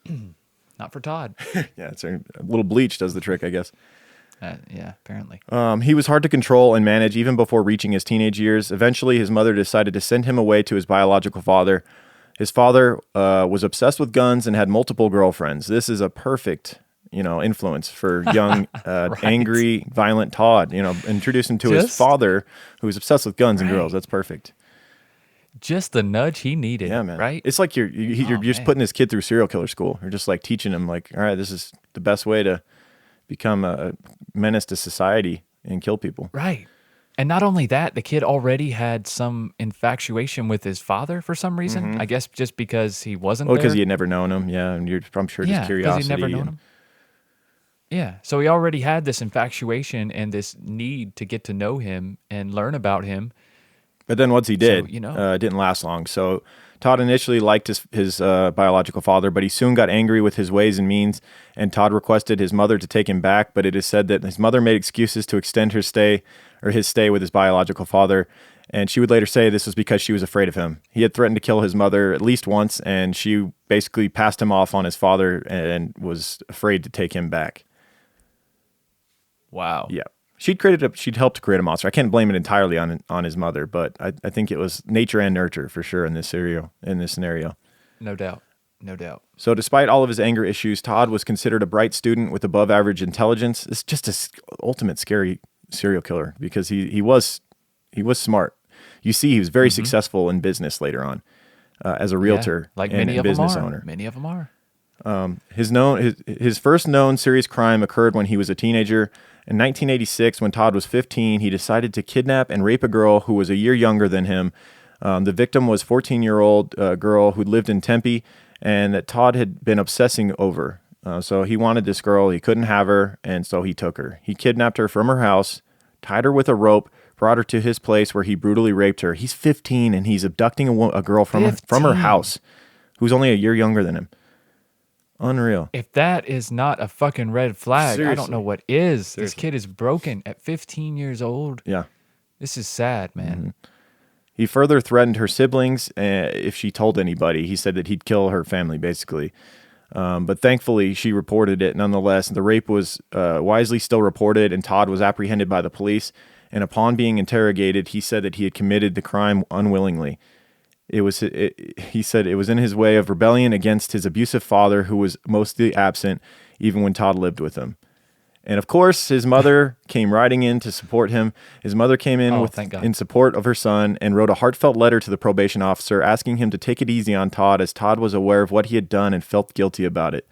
sometimes. Not for Todd. Yeah, it's a little bleach does the trick, I guess. Yeah, apparently. He was hard to control and manage even before reaching his teenage years. Eventually, his mother decided to send him away to his biological father. His father was obsessed with guns and had multiple girlfriends. This is a perfect, influence for young, Right. angry, violent Todd. Introduce him to his father, who's obsessed with guns and girls. That's perfect. Just the nudge he needed. Yeah, man. Right? It's like you're just putting this kid through serial killer school. You're just like teaching him, like, all right, this is the best way to become a menace to society and kill people. Right. And not only that, the kid already had some infatuation with his father for some reason. I guess just because he wasn't there. Because he had never known him. Yeah, and I'm sure just curiosity. Because he'd never known him. Yeah. So he already had this infatuation and this need to get to know him and learn about him. But then once he did, So, it didn't last long. So Todd initially liked his biological father, but he soon got angry with his ways and means, and Todd requested his mother to take him back, but it is said that his mother made excuses to extend his stay with his biological father, and she would later say this was because she was afraid of him. He had threatened to kill his mother at least once, and she basically passed him off on his father and was afraid to take him back. Wow. Yeah. She'd helped to create a monster. I can't blame it entirely on his mother, but I think it was nature and nurture for sure in this scenario. No doubt. No doubt. So despite all of his anger issues, Todd was considered a bright student with above average intelligence. It's just an ultimate scary serial killer because he was smart. You see, he was very successful in business later on as a realtor like and many a of them business are. owner. Many of them are. His first known serious crime occurred when he was a teenager. In 1986, when Todd was 15, he decided to kidnap and rape a girl who was a year younger than him. The victim was a 14-year-old girl who lived in Tempe and that Todd had been obsessing over. So he wanted this girl. He couldn't have her, and so he took her. He kidnapped her from her house, tied her with a rope, brought her to his place where he brutally raped her. He's 15, and he's abducting a girl from her house who's only a year younger than him. Unreal. If that is not a fucking red flag, Seriously. I don't know what is. Seriously. This kid is broken at 15 years old. Yeah. This is sad, man. He further threatened her siblings if she told anybody. He said that he'd kill her family, basically. But thankfully, she reported it nonetheless. The rape was wisely still reported, and Todd was apprehended by the police. And upon being interrogated, he said that he had committed the crime unwillingly. He said it was in his way of rebellion against his abusive father, who was mostly absent, even when Todd lived with him. And of course, his mother came riding in to support him. His mother came in in support of her son and wrote a heartfelt letter to the probation officer asking him to take it easy on Todd, as Todd was aware of what he had done and felt guilty about it.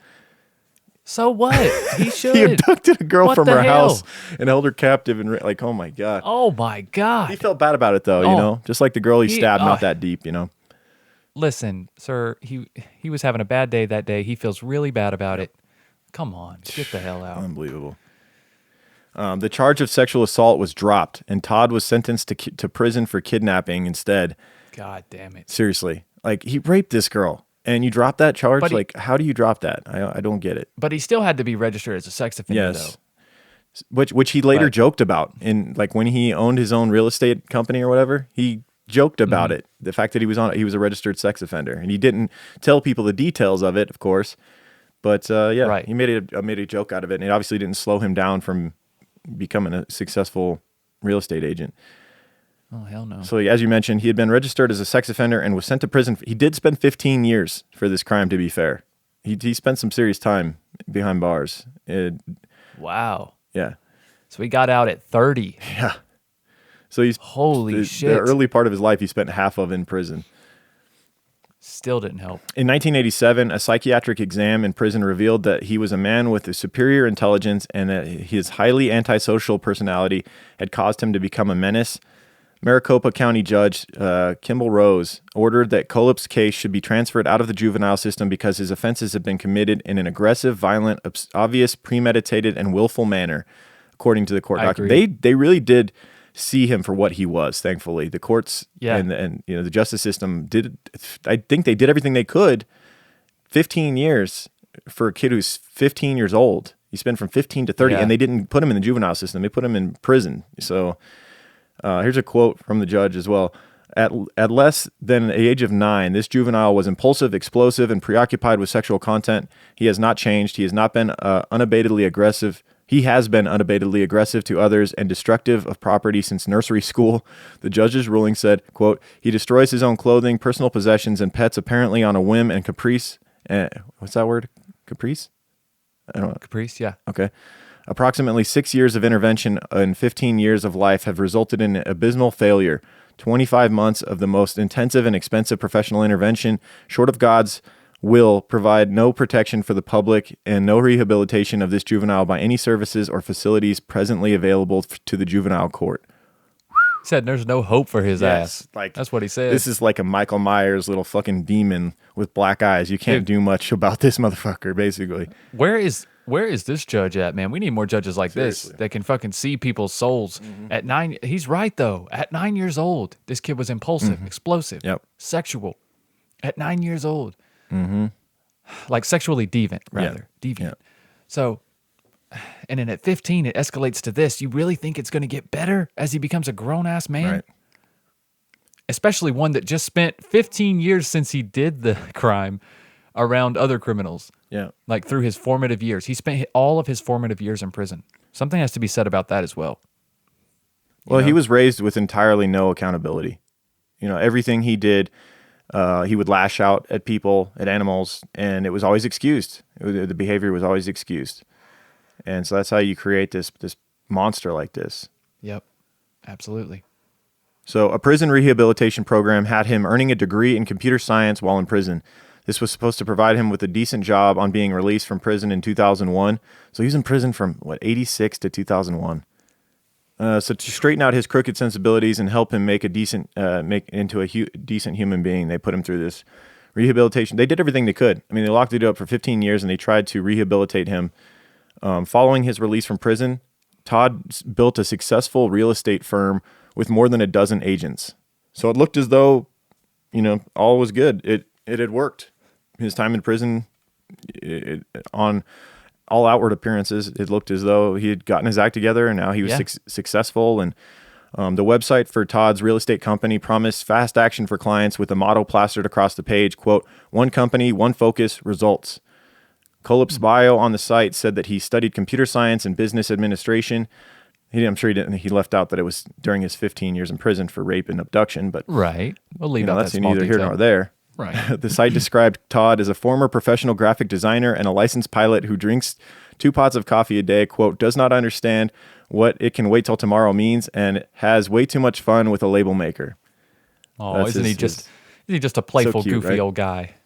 So what? He should. He abducted a girl What from the her hell? house and held her captive and oh my God. Oh my God. He felt bad about it though, just like the girl he stabbed, not that deep, Listen, sir, he was having a bad day that day. He feels really bad about it. Come on, get the hell out. Unbelievable. The charge of sexual assault was dropped, and Todd was sentenced to prison for kidnapping instead. God damn it. Seriously. Like, he raped this girl, and you drop that charge? But how do you drop that? I don't get it. But he still had to be registered as a sex offender, Yes. Which he later joked about. In, when he owned his own real estate company or whatever, he joked about it. The fact that he was a registered sex offender, and he didn't tell people the details of it, of course. But he made a joke out of it, and it obviously didn't slow him down from becoming a successful real estate agent. Oh, hell no. So as you mentioned, he had been registered as a sex offender and was sent to prison. He did spend 15 years for this crime, to be fair. He spent some serious time behind bars. Wow. Yeah. So he got out at 30. Yeah. So Holy shit. The early part of his life he spent half of in prison. Still didn't help. In 1987, a psychiatric exam in prison revealed that he was a man with a superior intelligence and that his highly antisocial personality had caused him to become a menace. Maricopa County Judge Kimball Rose ordered that Kohlhepp's case should be transferred out of the juvenile system because his offenses had been committed in an aggressive, violent, obvious, premeditated, and willful manner, according to the court document. They really did see him for what he was. Thankfully, the courts and the justice system did. I think they did everything they could. 15 years for a kid who's 15 years old. He spent from 15 to 30, and they didn't put him in the juvenile system. They put him in prison. So. Here's a quote from the judge as well. At less than the age of 9, this juvenile was impulsive, explosive, and preoccupied with sexual content. He has not changed. He has not been unabatedly aggressive. He has been unabatedly aggressive to others and destructive of property since nursery school. The judge's ruling said, quote, he destroys his own clothing, personal possessions, and pets apparently on a whim and caprice. What's that word? Caprice? I don't know. Caprice, yeah. Okay. Approximately 6 years of intervention and 15 years of life have resulted in abysmal failure. 25 months of the most intensive and expensive professional intervention, short of God's will, provide no protection for the public and no rehabilitation of this juvenile by any services or facilities presently available to the juvenile court. He said there's no hope for his ass. Like, that's what he said. This is like a Michael Myers little fucking demon with black eyes. You can't do much about this motherfucker, basically. Where is this judge at, man? We need more judges like this that can fucking see people's souls. At 9, he's right though. At 9 years old, this kid was impulsive, explosive, sexual. At 9 years old, like sexually deviant, rather deviant. Yeah. So, and then at 15, it escalates to this. You really think it's going to get better as he becomes a grown ass man? Right. Especially one that just spent 15 years since he did the crime around other criminals. Yeah. Like through his formative years. He spent all of his formative years in prison. Something has to be said about that as well. Well, he was raised with entirely no accountability. Everything he did, he would lash out at people, at animals, and it was always excused. The behavior was always excused. And so that's how you create this monster like this. Yep. Absolutely. So a prison rehabilitation program had him earning a degree in computer science while in prison. This was supposed to provide him with a decent job on being released from prison in 2001. So he was in prison from, 86 to 2001. So to straighten out his crooked sensibilities and help him make into a decent human being, they put him through this rehabilitation. They did everything they could. I mean, they locked it up for 15 years and they tried to rehabilitate him. Following his release from prison, Todd built a successful real estate firm with more than a dozen agents. So it looked as though, all was good. It had worked. His time in prison, on all outward appearances, it looked as though he had gotten his act together and now he was successful. And the website for Todd's real estate company promised fast action for clients with a motto plastered across the page, quote, one company, one focus, results. Kohlhepp's bio on the site said that he studied computer science and business administration. I'm sure he didn't. He left out that it was during his 15 years in prison for rape and abduction. But right, we'll leave out that's that small neither detail. here nor there. Right. The site described Todd as a former professional graphic designer and a licensed pilot who drinks 2 pots of coffee a day, quote, does not understand what it can wait till tomorrow means, and has way too much fun with a label maker. Oh, isn't he just a playful, so cute, goofy right? old guy?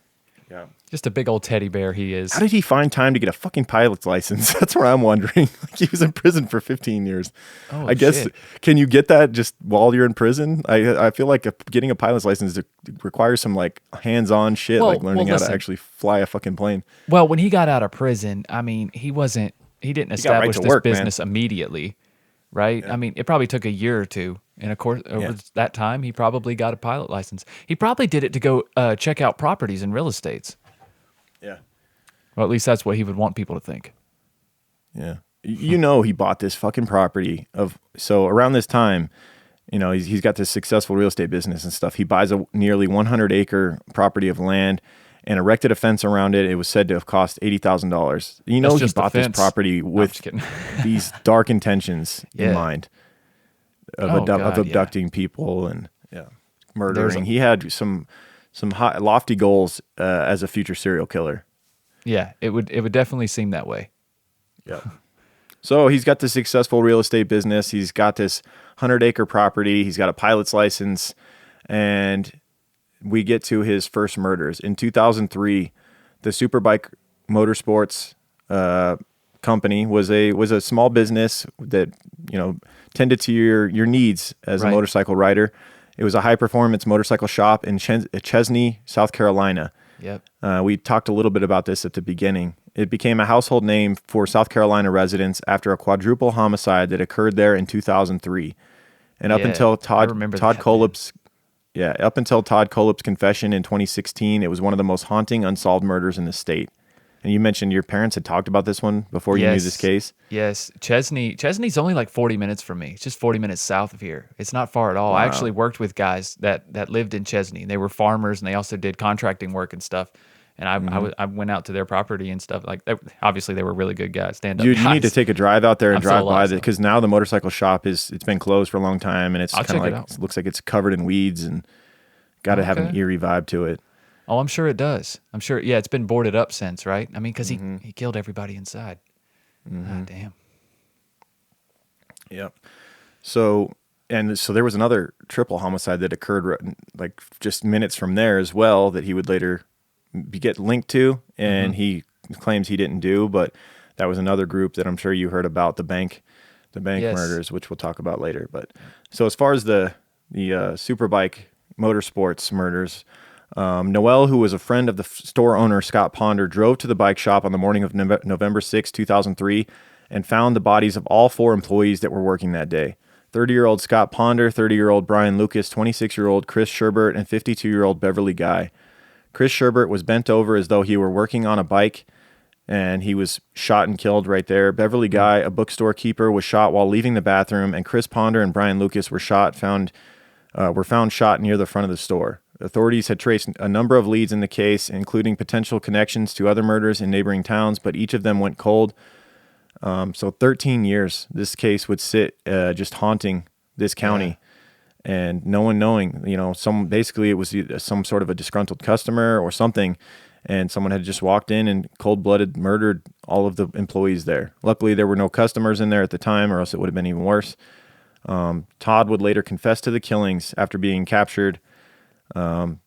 Yeah. Just a big old teddy bear he is. How did he find time to get a fucking pilot's license? That's what I'm wondering. Like, he was in prison for 15 years. Oh, I guess, shit. Can you get that just while you're in prison? I feel like getting a pilot's license requires some like hands-on shit, like learning how to actually fly a fucking plane. Well, when he got out of prison, I mean, he didn't establish this work, business immediately, right? Yeah. I mean, it probably took a year or two. And of course, over that time, he probably got a pilot license. He probably did it to go check out properties and real estates. Yeah. Well, at least that's what he would want people to think. Yeah. He bought this fucking property so around this time, he's got this successful real estate business and stuff. He buys a nearly 100-acre property of land and erected a fence around it. It was said to have cost $80,000. He bought this property with these dark intentions in mind of abducting people and murdering. He had some high, lofty goals as a future serial killer. Yeah, it would definitely seem that way. Yeah. So he's got this successful real estate business. He's got this 100-acre property. He's got a pilot's license, and we get to his first murders. In 2003, the Superbike Motorsports company was a small business that tended to your needs as a motorcycle rider. It was a high-performance motorcycle shop in Chesney, South Carolina. Yep. We talked a little bit about this at the beginning. It became a household name for South Carolina residents after a quadruple homicide that occurred there in 2003. And up until Todd Kohlhepp's confession in 2016, it was one of the most haunting unsolved murders in the state. And you mentioned your parents had talked about this one before you knew this case. Yes. Chesney's only like 40 minutes from me. It's just 40 minutes south of here. It's not far at all. Wow. I actually worked with guys that lived in Chesney. They were farmers, and they also did contracting work and stuff. And I went out to their property and stuff. Like, obviously, they were really good guys. Stand-up guys. You need to take a drive out there and drive by it, because now the motorcycle shop it's been closed for a long time, and it's kind of like it looks like it's covered in weeds and got to have an eerie vibe to it. Oh, I'm sure it does. I'm sure. Yeah, it's been boarded up since, right? I mean, because he killed everybody inside. God damn. Yep. So there was another triple homicide that occurred like just minutes from there as well that he would later get linked to, and he claims he didn't do, but that was another group that I'm sure you heard about, the bank murders, which we'll talk about later. But so as far as the Superbike Motorsports murders, Noel, who was a friend of the store owner Scott Ponder, drove to the bike shop on the morning of November 6, 2003, and found the bodies of all 4 employees that were working that day. 30-year-old Scott Ponder, 30-year-old Brian Lucas, 26-year-old Chris Sherbert, and 52-year-old Beverly Guy. Chris Sherbert was bent over as though he were working on a bike, and he was shot and killed right there. Beverly Guy, a bookstore keeper, was shot while leaving the bathroom, and Chris Ponder and Brian Lucas were found shot near the front of the store. Authorities had traced a number of leads in the case, including potential connections to other murders in neighboring towns, but each of them went cold. So 13 years, this case would sit just haunting this county. And no one knowing, basically it was some sort of a disgruntled customer or something, and someone had just walked in and cold-blooded murdered all of the employees there. Luckily, there were no customers in there at the time, or else it would have been even worse. Todd would later confess to the killings after being captured, having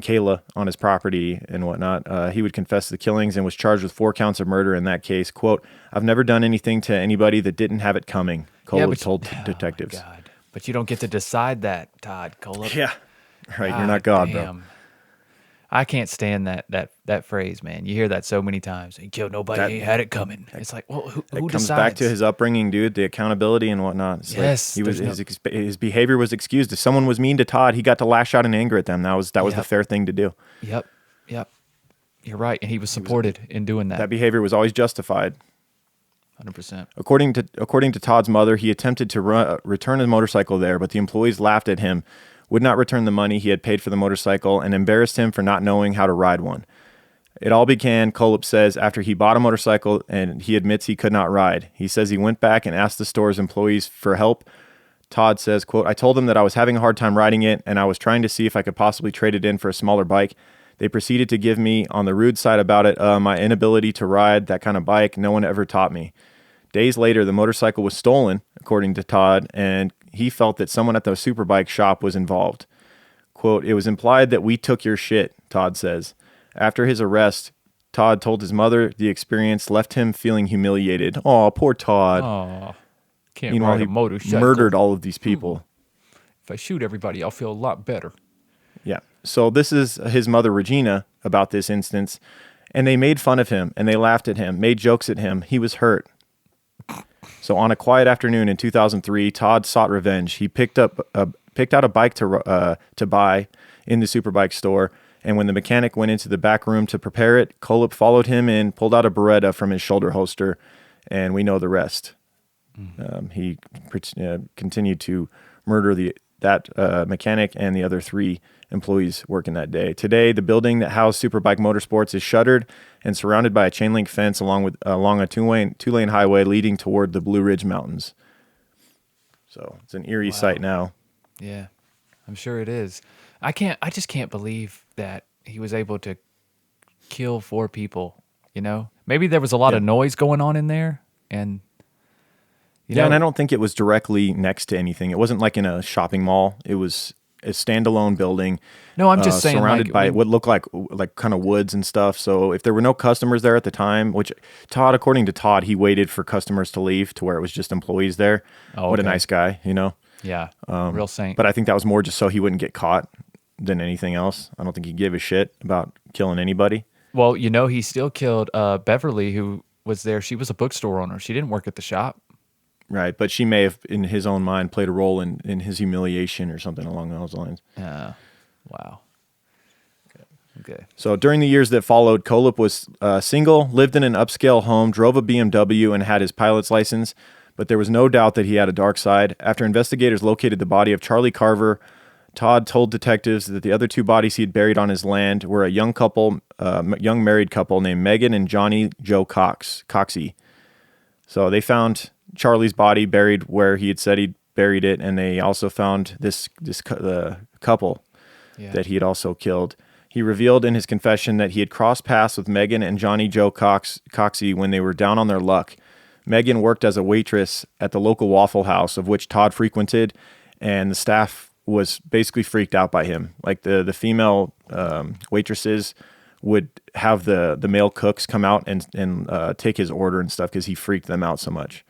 Kayla on his property and whatnot. He would confess to the killings and was charged with 4 counts of murder in that case. Quote, "I've never done anything to anybody that didn't have it coming," Kohlhepp told detectives. God. But you don't get to decide that, Todd Kohlhepp. Yeah, right. You're not God, bro. I can't stand that phrase, man. You hear that so many times. He killed nobody. He had it coming. It's like, well, who decides? It comes back to his upbringing, dude. The accountability and whatnot. It's yes, like his behavior was excused. If someone was mean to Todd, he got to lash out in anger at them. That was the fair thing to do. Yep. You're right, and he was supported in doing that. That behavior was always justified. 100%. According to Todd's mother, he attempted to return his motorcycle there, but the employees laughed at him, would not return the money he had paid for the motorcycle, and embarrassed him for not knowing how to ride one. It all began, Kohlhepp says, after he bought a motorcycle and he admits he could not ride. He says he went back and asked the store's employees for help. Todd says, quote, "I told them that I was having a hard time riding it, and I was trying to see if I could possibly trade it in for a smaller bike. They proceeded to give me on the rude side about it, my inability to ride that kind of bike. No one ever taught me." Days later, the motorcycle was stolen, according to Todd, and he felt that someone at the Superbike shop was involved. Quote, "It was implied that we took your shit," Todd says. After his arrest, Todd told his mother the experience left him feeling humiliated. Oh, poor Todd. Oh, can't ride a motorcycle. Murdered all of these people. If I shoot everybody, I'll feel a lot better. Yeah. So this is his mother, Regina, about this instance, and they made fun of him, and they laughed at him, made jokes at him. He was hurt. So on a quiet afternoon in 2003, Todd sought revenge. He picked out a bike to buy in the Superbike store, and when the mechanic went into the back room to prepare it, Kohlhepp followed him in, pulled out a Beretta from his shoulder holster, and we know the rest. He continued to murder that mechanic and the other 3 employees working that day. Today, the building that housed Superbike Motorsports is shuttered and surrounded by a chain link fence along a two-lane highway leading toward the Blue Ridge Mountains. So it's an eerie sight now. Yeah, I'm sure it is. I just can't believe that he was able to kill 4 people, you know? Maybe there was a lot of noise going on in there, and you know, and I don't think it was directly next to anything. It wasn't like in a shopping mall. It was a standalone building. No, I'm just saying, surrounded by what looked like kind of woods and stuff. So if there were no customers there at the time, which according to Todd, he waited for customers to leave to where it was just employees there. Oh, what a nice guy, you know? Yeah, real saint. But I think that was more just so he wouldn't get caught than anything else. I don't think he gave a shit about killing anybody. Well, you know, he still killed Beverly, who was there. She was a bookstore owner. She didn't work at the shop. Right, but she may have, in his own mind, played a role in his humiliation or something along those lines. Wow. Okay. So during the years that followed, Kohlhepp was single, lived in an upscale home, drove a BMW, and had his pilot's license. But there was no doubt that he had a dark side. After investigators located the body of Charlie Carver, Todd told detectives that the other 2 bodies he had buried on his land were a young married couple named Megan and Johnny Joe Coxey. So they found Charlie's body buried where he had said he'd buried it, and they also found this couple that he had also killed. He revealed in his confession that he had crossed paths with Megan and Johnny Joe Coxey when they were down on their luck. Megan worked as a waitress at the local Waffle House, of which Todd frequented, and the staff was basically freaked out by him. Like the female waitresses would have the male cooks come out and take his order and stuff because he freaked them out so much.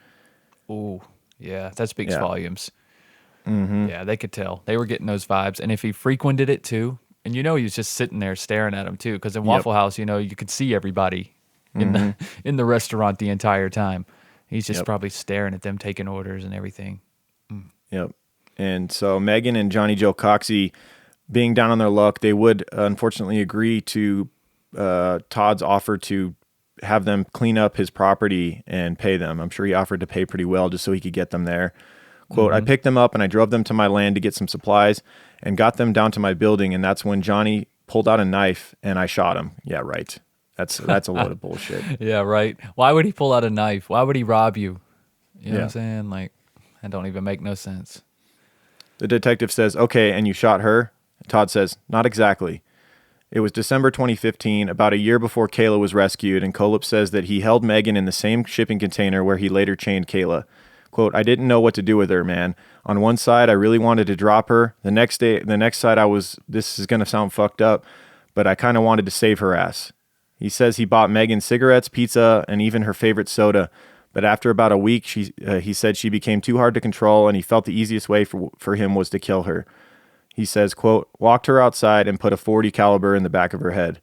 Ooh, yeah, that speaks volumes. Mm-hmm. Yeah, they could tell. They were getting those vibes. And if he frequented it too, and you know he was just sitting there staring at them too, because in Waffle House, you know, you could see everybody in the restaurant the entire time. He's just probably staring at them taking orders and everything. Yep. And so Megan and Johnny Joe Coxey, being down on their luck, they would unfortunately agree to Todd's offer to have them clean up his property and pay them. I'm sure he offered to pay pretty well just so he could get them there. Quote, I picked them up and I drove them to my land to get some supplies and got them down to my building. And that's when Johnny pulled out a knife and I shot him. Yeah, right. That's a load of bullshit. Yeah, right. Why would he pull out a knife? Why would he rob you? You know what I'm saying? Like, that don't even make no sense. The detective says, okay, and you shot her? Todd says, not exactly. It was December 2015, about a year before Kayla was rescued, and Kohlhepp says that he held Megan in the same shipping container where he later chained Kayla. Quote, I didn't know what to do with her, man. On one side, I really wanted to drop her. The next side, this is going to sound fucked up, but I kind of wanted to save her ass. He says he bought Megan cigarettes, pizza, and even her favorite soda. But after about a week, he said she became too hard to control, and he felt the easiest way for him was to kill her. He says, quote, walked her outside and put a .40 caliber in the back of her head.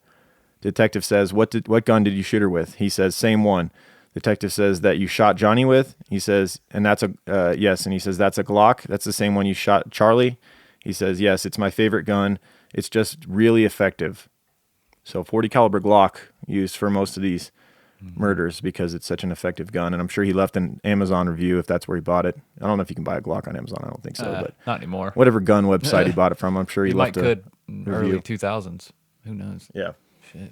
Detective says, what gun did you shoot her with? He says, same one. Detective says, that you shot Johnny with? He says, and that's yes. And he says, that's a Glock? That's the same one you shot Charlie? He says, yes, it's my favorite gun. It's just really effective. So .40 caliber Glock used for most of these murders because it's such an effective gun. And I'm sure he left an Amazon review if that's where he bought it. I don't know if you can buy a Glock on Amazon. I don't think so, but not anymore. Whatever gun website he bought it from, I'm sure he left could early 2000s. Who knows? Yeah. Shit.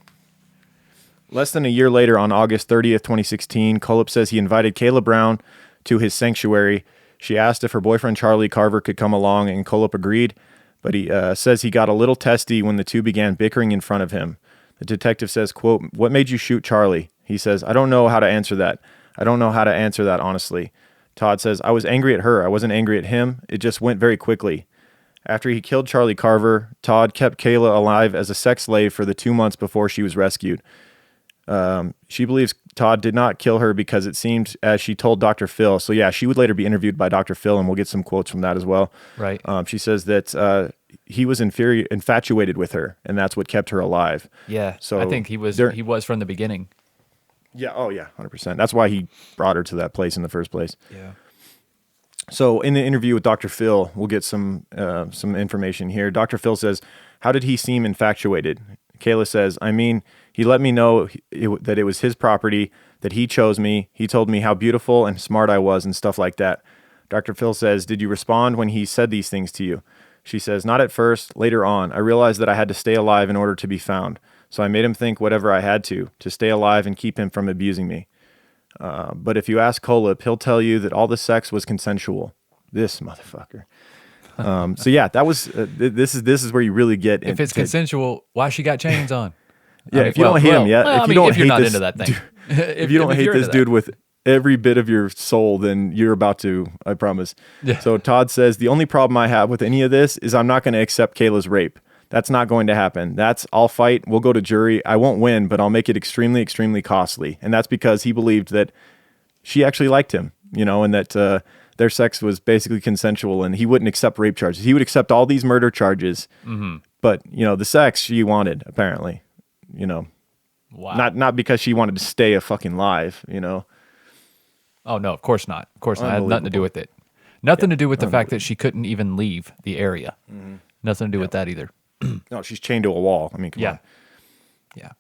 Less than a year later, on August 30th, 2016, Kohlhepp says he invited Kayla Brown to his sanctuary. She asked if her boyfriend Charlie Carver could come along, and Kohlhepp agreed, but he says he got a little testy when the two began bickering in front of him. The detective says, quote, what made you shoot Charlie? He says, I don't know how to answer that. I don't know how to answer that, honestly. Todd says, I was angry at her. I wasn't angry at him. It just went very quickly. After he killed Charlie Carver, Todd kept Kayla alive as a sex slave for the 2 months before she was rescued. She believes Todd did not kill her because it seemed as she told Dr. Phil. So yeah, she would later be interviewed by Dr. Phil, and we'll get some quotes from that as well. Right. She says that he was infatuated with her, and that's what kept her alive. Yeah. So I think he was from the beginning. Yeah. Oh yeah. 100%. That's why he brought her to that place in the first place. Yeah. So in the interview with Dr. Phil, we'll get some information here. Dr. Phil says, how did he seem infatuated? Kayla says, I mean, he let me know that it was his property, that he chose me. He told me how beautiful and smart I was and stuff like that. Dr. Phil says, did you respond when he said these things to you? She says, not at first, later on. I realized that I had to stay alive in order to be found. So I made him think whatever I had to stay alive and keep him from abusing me. But if you ask Kohlhepp, he'll tell you that all the sex was consensual. This motherfucker. So yeah, that was, this is where you really get If it's consensual, why she got chains on? Yeah, if you don't hate him yet, if you're not into that thing. If you don't hate this dude with every bit of your soul, then you're about to, I promise. Yeah. So Todd says, the only problem I have with any of this is I'm not going to accept Kayla's rape. That's not going to happen. I'll fight. We'll go to jury. I won't win, but I'll make it extremely, extremely costly. And that's because he believed that she actually liked him, and that their sex was basically consensual, and he wouldn't accept rape charges. He would accept all these murder charges, but, the sex she wanted, apparently, Wow. not because she wanted to stay a fucking live, Oh, no, of course not. Of course not. It had nothing to do with it. Nothing to do with the fact that she couldn't even leave the area. Nothing to do with that either. No, she's chained to a wall. I mean, come on. Yeah.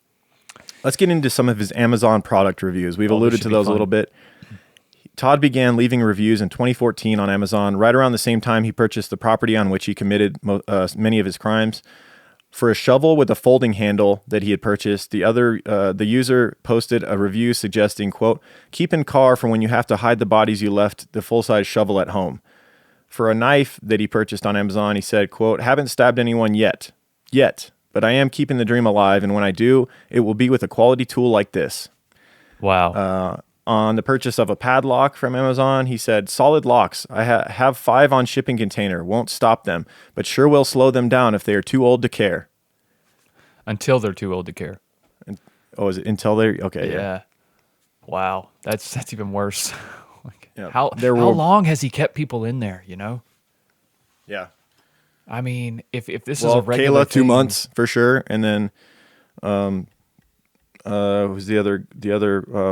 Let's get into some of his Amazon product reviews. We've alluded to those a little bit. Todd began leaving reviews in 2014 on Amazon, right around the same time he purchased the property on which he committed many of his crimes. For a shovel with a folding handle that he had purchased, the user posted a review suggesting, quote, keep in car for when you have to hide the bodies you left the full-size shovel at home. For a knife that he purchased on Amazon, he said, quote, haven't stabbed anyone yet, but I am keeping the dream alive, and when I do, it will be with a quality tool like this. Wow. On the purchase of a padlock from Amazon, he said, solid locks. I have 5 on shipping container. Won't stop them, but sure will slow them down if they are too old to care. Until they're too old to care. Is it until they're... Okay, Yeah. Wow. That's even worse. Yeah. How long has he kept people in there, Yeah. I mean, if this is a regular Kayla, 2 thing, months for sure, and then who's the other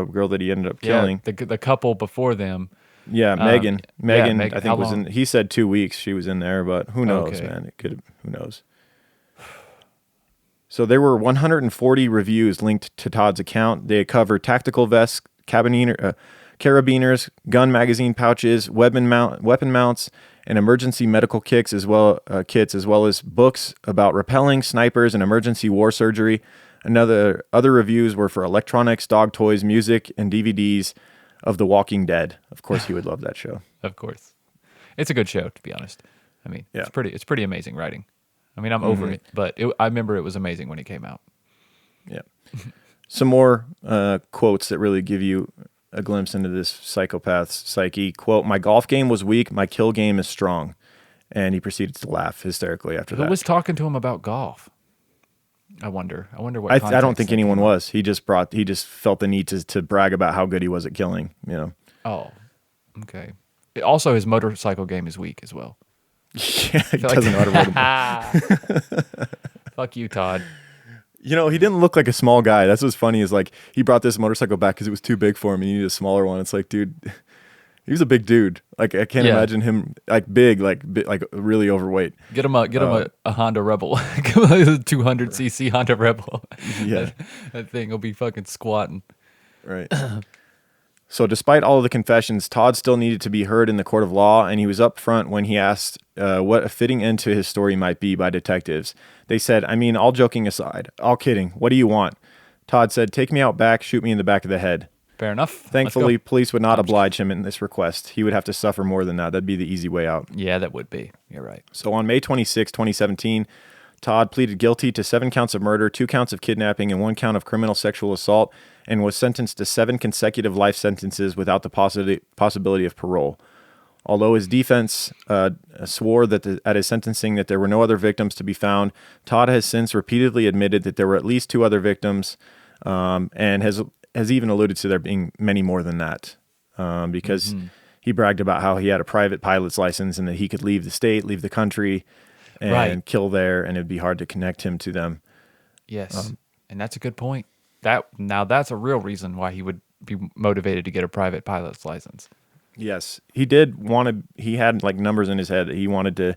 girl that he ended up killing? The couple before them. Yeah, Megan. Megan, I how think was long? in. He said 2 weeks she was in there, but who knows, Okay. man? It could. Who knows? So there were 140 reviews linked to Todd's account. They covered tactical vests, carabiners, gun magazine pouches, weapon mounts, and emergency medical kits as well as books about rappelling, snipers, and emergency war surgery. Other reviews were for electronics, dog toys, music, and DVDs of The Walking Dead. Of course, he would love that show. Of course. It's a good show, to be honest. I mean, Yeah. it's pretty amazing writing. I mean, I'm over it, but I remember it was amazing when it came out. Yeah. Some more quotes that really give you a glimpse into this psychopath's psyche. Quote, my golf game was weak. My kill game is strong. And he proceeded to laugh hysterically after Who that. was talking to him about golf? I wonder what I don't context think that anyone came up. was. He just felt the need to brag about how good he was at killing, Oh, okay. Also, his motorcycle game is weak as well. Yeah, he doesn't know how to ride a Fuck you, Todd. he didn't look like a small guy. That's what's funny is like he brought this motorcycle back because it was too big for him. He needed a smaller one. It's like, dude, he was a big dude. Like I can't imagine him like big, like really overweight. Get him a Honda Rebel. Give him a 200cc Honda Rebel. Yeah, that thing will be fucking squatting. right. So despite all of the confessions, Todd still needed to be heard in the court of law, and he was up front when he asked what a fitting end to his story might be by detectives. They said, I mean, all joking aside, all kidding, what do you want? Todd said, take me out back, shoot me in the back of the head. Fair enough. Thankfully, police would not oblige him in this request. He would have to suffer more than that. That'd be the easy way out. Yeah, that would be. You're right. So on May 26, 2017, Todd pleaded guilty to 7 counts of murder, 2 counts of kidnapping, and 1 count of criminal sexual assault, and was sentenced to 7 consecutive life sentences without the possibility of parole. Although his defense swore that at his sentencing that there were no other victims to be found, Todd has since repeatedly admitted that there were at least 2 other victims, and has even alluded to there being many more than that, because he bragged about how he had a private pilot's license and that he could leave the state, leave the country, and kill there, and it'd be hard to connect him to them. Yes, and that's a good point. That's a real reason why he would be motivated to get a private pilot's license. Yes, he had like numbers in his head that he wanted to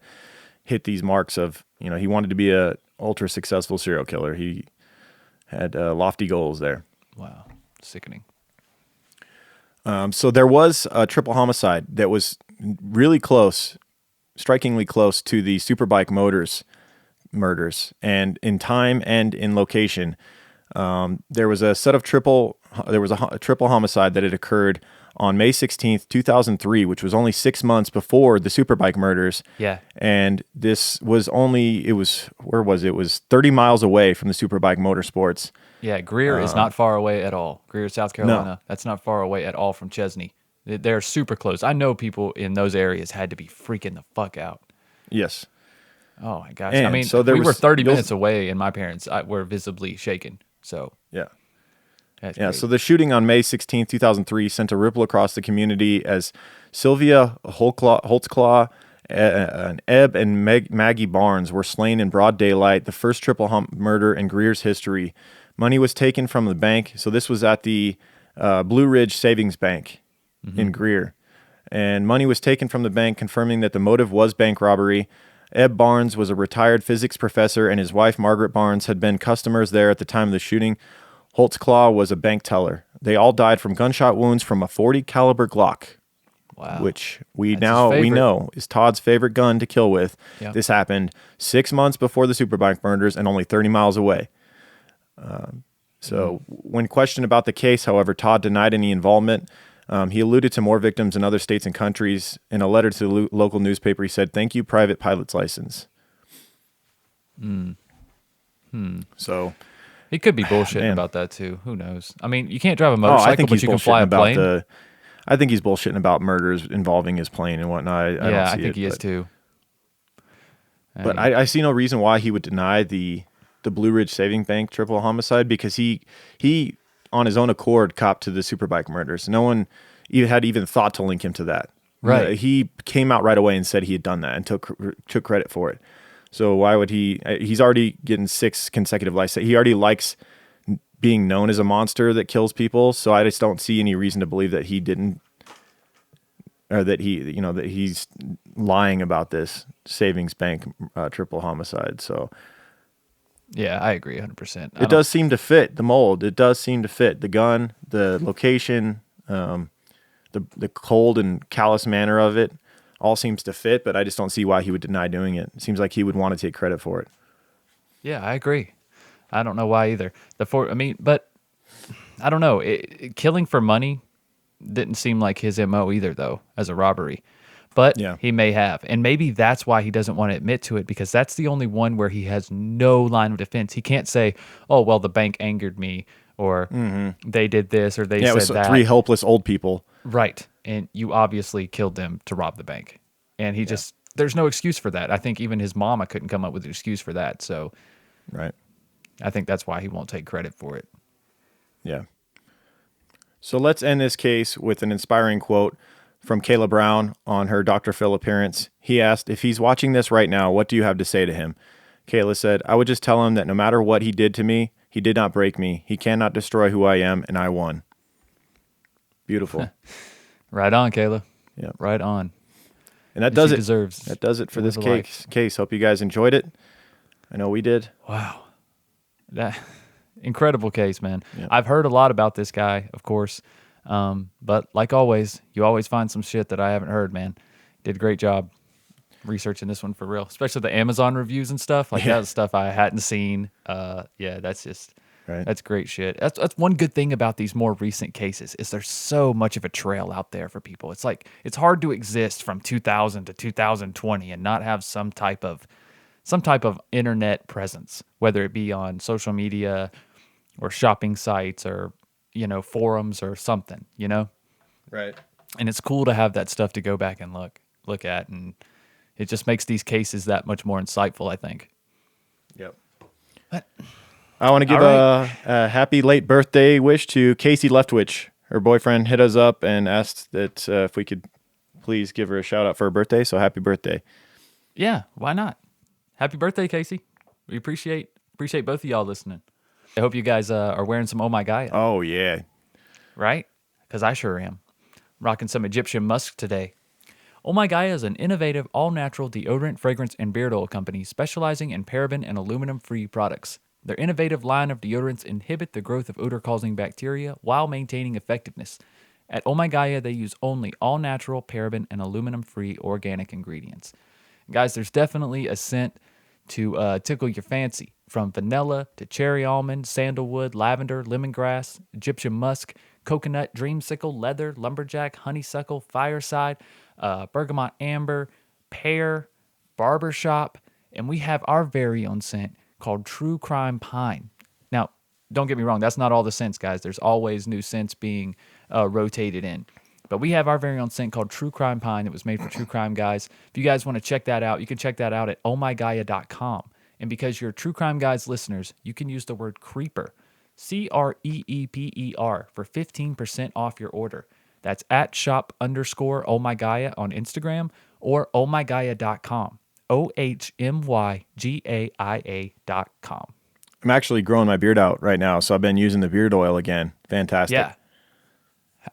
hit these marks of, he wanted to be a ultra successful serial killer. He had lofty goals there. Wow, sickening. So there was a triple homicide that was really close, strikingly close to the Superbike Motors murders, and in time and in location. There was a triple homicide that had occurred on May 16th, 2003, which was only 6 months before the Superbike murders. Yeah. And this was it was 30 miles away from the Superbike Motorsports. Yeah, Greer is not far away at all. Greer, South Carolina. That's not far away at all from Chesney. They're super close. I know people in those areas had to be freaking the fuck out. Yes. Oh my gosh. And I mean, so we were 30 minutes away, and my parents were visibly shaken. So yeah. That's Yeah, great. so the shooting on May 16th, 2003 sent a ripple across the community as Sylvia Holtzclaw, and Ebb and Maggie Barnes were slain in broad daylight, the first triple hump murder in Greer's history. Money was taken from the bank. So this was at the Blue Ridge Savings Bank in Greer. And money was taken from the bank, confirming that the motive was bank robbery. Ebb Barnes was a retired physics professor, and his wife, Margaret Barnes, had been customers there at the time of the shooting. Holtzclaw was a bank teller. They all died from gunshot wounds from a .40 caliber Glock, Wow. which we That's his favorite. know is Todd's favorite gun to kill with. Yeah. This happened 6 months before the Superbike murders and only 30 miles away. When questioned about the case, however, Todd denied any involvement. He alluded to more victims in other states and countries. In a letter to the local newspaper, he said, "Thank you, private pilot's license." So He could be bullshitting Man. about that too. Who knows? I mean, you can't drive a motorcycle, but you can fly a plane. I think he's bullshitting about murders involving his plane and whatnot. I don't see think he is too. But I see no reason why he would deny the Blue Ridge Saving Bank triple homicide, because he on his own accord copped to the Superbike murders. No one had even thought to link him to that. Right. He came out right away and said he had done that and took credit for it. So why would he? He's already getting 6 consecutive life. He already likes being known as a monster that kills people. So I just don't see any reason to believe that he didn't, or that that he's lying about this savings bank triple homicide. So Yeah, I agree 100%. it does seem to fit the mold. It does seem to fit the gun, the location, the cold and callous manner of it. All seems to fit, but I just don't see why he would deny doing it. It seems like he would want to take credit for it. Yeah, I agree. I don't know why either. But I don't know. Killing for money didn't seem like his MO either, though, as a robbery. But Yeah. he may have. And maybe that's why he doesn't want to admit to it, because that's the only one where he has no line of defense. He can't say, oh, well, the bank angered me, or they did this, or they Yeah, it said was that. 3 helpless old people. Right. And you obviously killed them to rob the bank. And he just, there's no excuse for that. I think even his mama couldn't come up with an excuse for that. So Right. I think that's why he won't take credit for it. Yeah. So let's end this case with an inspiring quote from Kayla Brown on her Dr. Phil appearance. He asked, if he's watching this right now, what do you have to say to him? Kayla said, I would just tell him that no matter what he did to me, he did not break me. He cannot destroy who I am, and I won. Beautiful. Right on, Kayla. Yeah. Right on. And that does She it. deserves That does it for to this live a life. case. Hope you guys enjoyed it. I know we did. Wow. That incredible case, man. Yeah. I've heard a lot about this guy, of course. But like always, you always find some shit that I haven't heard, man. Did a great job researching this one for real, especially the Amazon reviews and stuff. Like that was stuff I hadn't seen. That's just Right. that's great shit. That's one good thing about these more recent cases is there's so much of a trail out there for people. It's like it's hard to exist from 2000 to 2020 and not have some type of internet presence, whether it be on social media or shopping sites or forums or something, Right. and it's cool to have that stuff to go back and look at, and it just makes these cases that much more insightful, I think. Yep. But I want to give All a happy late birthday wish to Casey Leftwich. Her boyfriend hit us up and asked that if we could please give her a shout out for her birthday. So happy birthday. yeah, why not? Happy birthday, Casey. We appreciate both of y'all listening. I hope you guys are wearing some Oh My Gaia, Oh, yeah. right? Because I sure am. Rocking some Egyptian musk today. Oh My Gaia is an innovative, all-natural deodorant, fragrance, and beard oil company specializing in paraben and aluminum-free products. Their innovative line of deodorants inhibit the growth of odor-causing bacteria while maintaining effectiveness. At Oh My Gaia, they use only all-natural, paraben, and aluminum-free organic ingredients. Guys, there's definitely a scent to tickle your fancy, from vanilla to cherry almond, sandalwood, lavender, lemongrass, Egyptian musk, coconut, dreamsicle, leather, lumberjack, honeysuckle, fireside, bergamot amber, pear, barbershop, and we have our very own scent called True Crime Pine. Now, don't get me wrong, that's not all the scents, guys. There's always new scents being rotated in. But we have our very own scent called True Crime Pine that was made for true crime guys. If you guys want to check that out, you can check that out at ohmygaia.com. And because you're True Crime Guys listeners, you can use the word creeper, CREEPER, for 15% off your order. That's at shop_ohmygaia on Instagram or ohmygaia.com. OHMYGAIA.com. I'm actually growing my beard out right now, so I've been using the beard oil again. Fantastic. Yeah.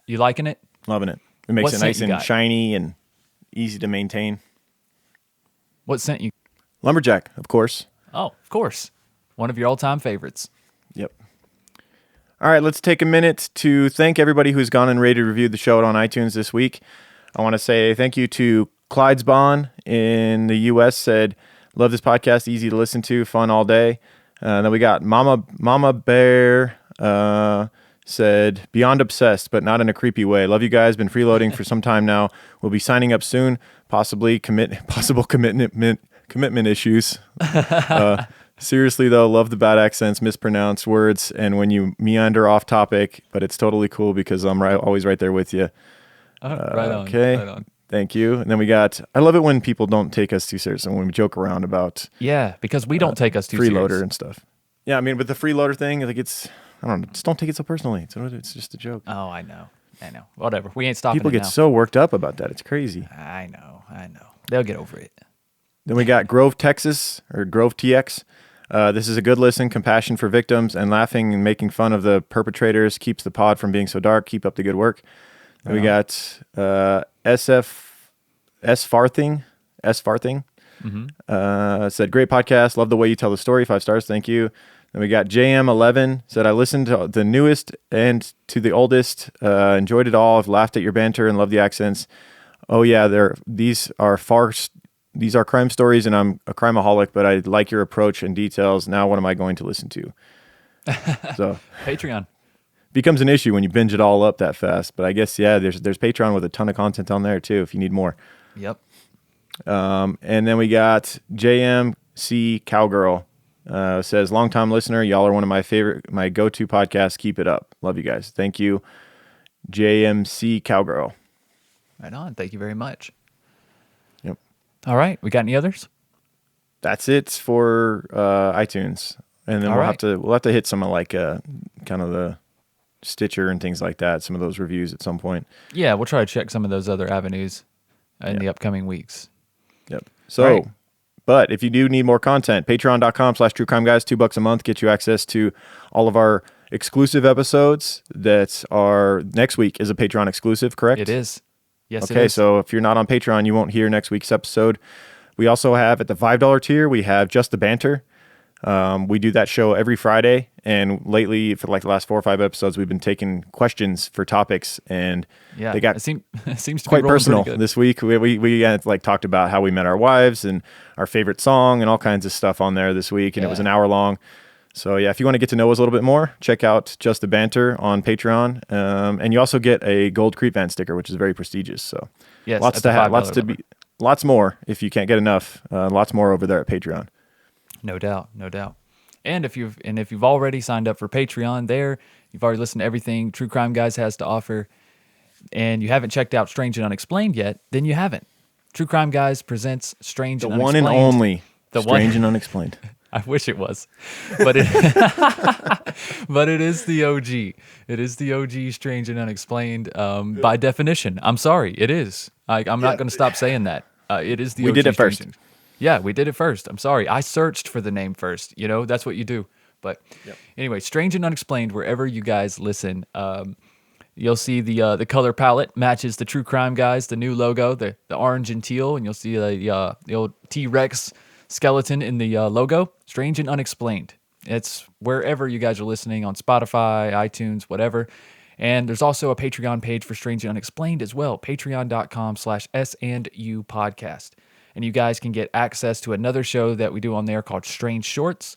You liking it? Loving it. It makes What it scent nice you and got? shiny and easy to maintain. What scent you? Lumberjack, of course. Oh, of course. One of your all-time favorites. Yep. All right, let's take a minute to thank everybody who's gone and rated and reviewed the show on iTunes this week. I want to say thank you to Clydesbon in the U.S. said, love this podcast, easy to listen to, fun all day. Then we got Mama Bear said, beyond obsessed, but not in a creepy way. Love you guys. Been freeloading for some time now. We'll be signing up soon. Possible commitment issues. Seriously though, love the bad accents, mispronounced words, and when you meander off topic. But it's totally cool because I'm always right there with you. Right on. Okay. Right on. Thank you. And then we got, I love it when people don't take us too seriously, when we joke around about Yeah, because we don't take us too freeloader serious. and stuff. Yeah, I mean, with the freeloader thing, like I don't know, just don't take it so personally. It's just a joke. Oh, I know. Whatever. We ain't stopping People it get now. so worked up about that. It's crazy. I know. They'll get over it. Then we got Grove, Texas, or Grove TX. This is a good listen, compassion for victims, and laughing and making fun of the perpetrators keeps the pod from being so dark. Keep up the good work. Then we got S Farthing. Said, great podcast. Love the way you tell the story. 5 stars. Thank you. Then we got JM11. Said, I listened to the newest and to the oldest. Enjoyed it all. I've laughed at your banter and love the accents. Oh yeah, these are crime stories, and I'm a crimeaholic, but I like your approach and details. Now, what am I going to listen to? So Patreon. becomes an issue when you binge it all up that fast. But I guess, yeah, there's Patreon with a ton of content on there too if you need more. Yep. And then we got JMC Cowgirl. Says, longtime listener, y'all are one of my go-to podcasts. Keep it up. Love you guys. Thank you, JMC Cowgirl. Right on. Thank you very much. Yep. All right. We got any others? That's it for iTunes, and then All right. we'll have to hit some of like kind of the Stitcher and things like that. Some of those reviews at some point. Yeah, we'll try to check some of those other avenues in the upcoming weeks. Yep. So, Right. But if you do need more content, patreon.com/truecrimeguys, $2 a month gets you access to all of our exclusive episodes. That are next week is a Patreon exclusive, correct? It is. Yes, it Okay, is. so if you're not on Patreon, you won't hear next week's episode. We also have at the $5 tier, we have Just the Banter. We do that show every Friday, and lately, for like the last 4 or 5 episodes, we've been taking questions for topics, and Yeah, they got it seems to quite be rolling personal pretty good. this week. We like talked about how we met our wives and our favorite song and all kinds of stuff on there this week, and it was Yeah. an hour long. So yeah, if you want to get to know us a little bit more, check out Just the Banter on Patreon, and you also get a gold Creep Van sticker, which is very prestigious. So Yes, lots at to the have, lots $5 to be, lots more if you can't get enough. Lots more over there at Patreon. No doubt. And if you've already signed up for Patreon, you've already listened to everything True Crime Guys has to offer, and you haven't checked out Strange and Unexplained yet, then you haven't. True Crime Guys presents Strange The and one Unexplained. and only The Strange one- and Unexplained. I wish it was, but it but it is the OG. It is the OG Strange and Unexplained. By definition, I'm sorry, it is. I'm not going to stop saying that. It is the We OG did it Strange first. and- Yeah, we did it first. I'm sorry. I searched for the name first. You know, that's what you do. But anyway, Strange and Unexplained, wherever you guys listen, you'll see the color palette matches the True Crime Guys, the new logo, the orange and teal, and you'll see the old T-Rex skeleton in the logo. Strange and Unexplained. It's wherever you guys are listening, on Spotify, iTunes, whatever. And there's also a Patreon page for Strange and Unexplained as well, patreon.com/S&U podcast. And you guys can get access to another show that we do on there called Strange Shorts,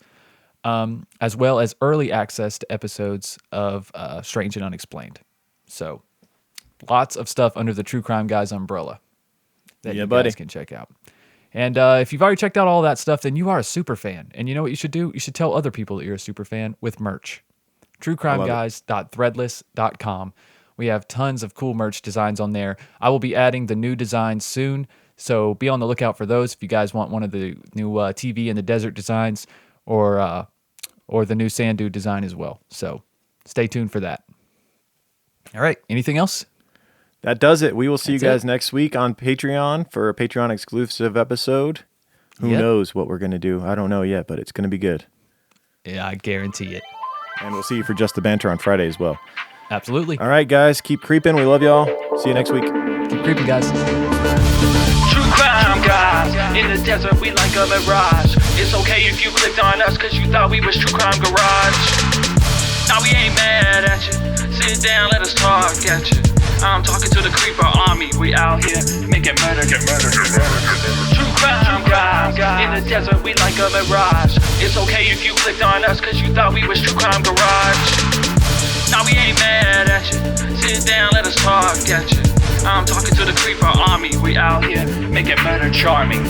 as well as early access to episodes of Strange and Unexplained. So lots of stuff under the True Crime Guys umbrella that you guys can check out. And if you've already checked out all that stuff, then you are a super fan. And you know what you should do? You should tell other people that you're a super fan with merch. TrueCrimeGuys.threadless.com. We have tons of cool merch designs on there. I will be adding the new designs soon, so be on the lookout for those if you guys want one of the new TV in the desert designs or the new sand dune design as well. So stay tuned for that. All right. Anything else? That does it. We will see you guys next week on Patreon for a Patreon exclusive episode. Who knows what we're going to do? I don't know yet, but it's going to be good. Yeah, I guarantee it. And we'll see you for Just the Banter on Friday as well. Absolutely. All right, guys. Keep creeping. We love y'all. See you next week. Keep creeping, guys. True crime guys, in the desert we like a mirage. It's okay if you clicked on us cause you thought we was True Crime Garage. Now we ain't mad at you, sit down, let us talk at you. I'm talking to the creeper army, we out here making murder, get murder, get murder. True crime guys, in the desert we like a mirage. It's okay if you clicked on us cause you thought we was True Crime Garage. Now we ain't mad at you, sit down, let us talk at you. I'm talking to the creeper army, we out here making murder charming.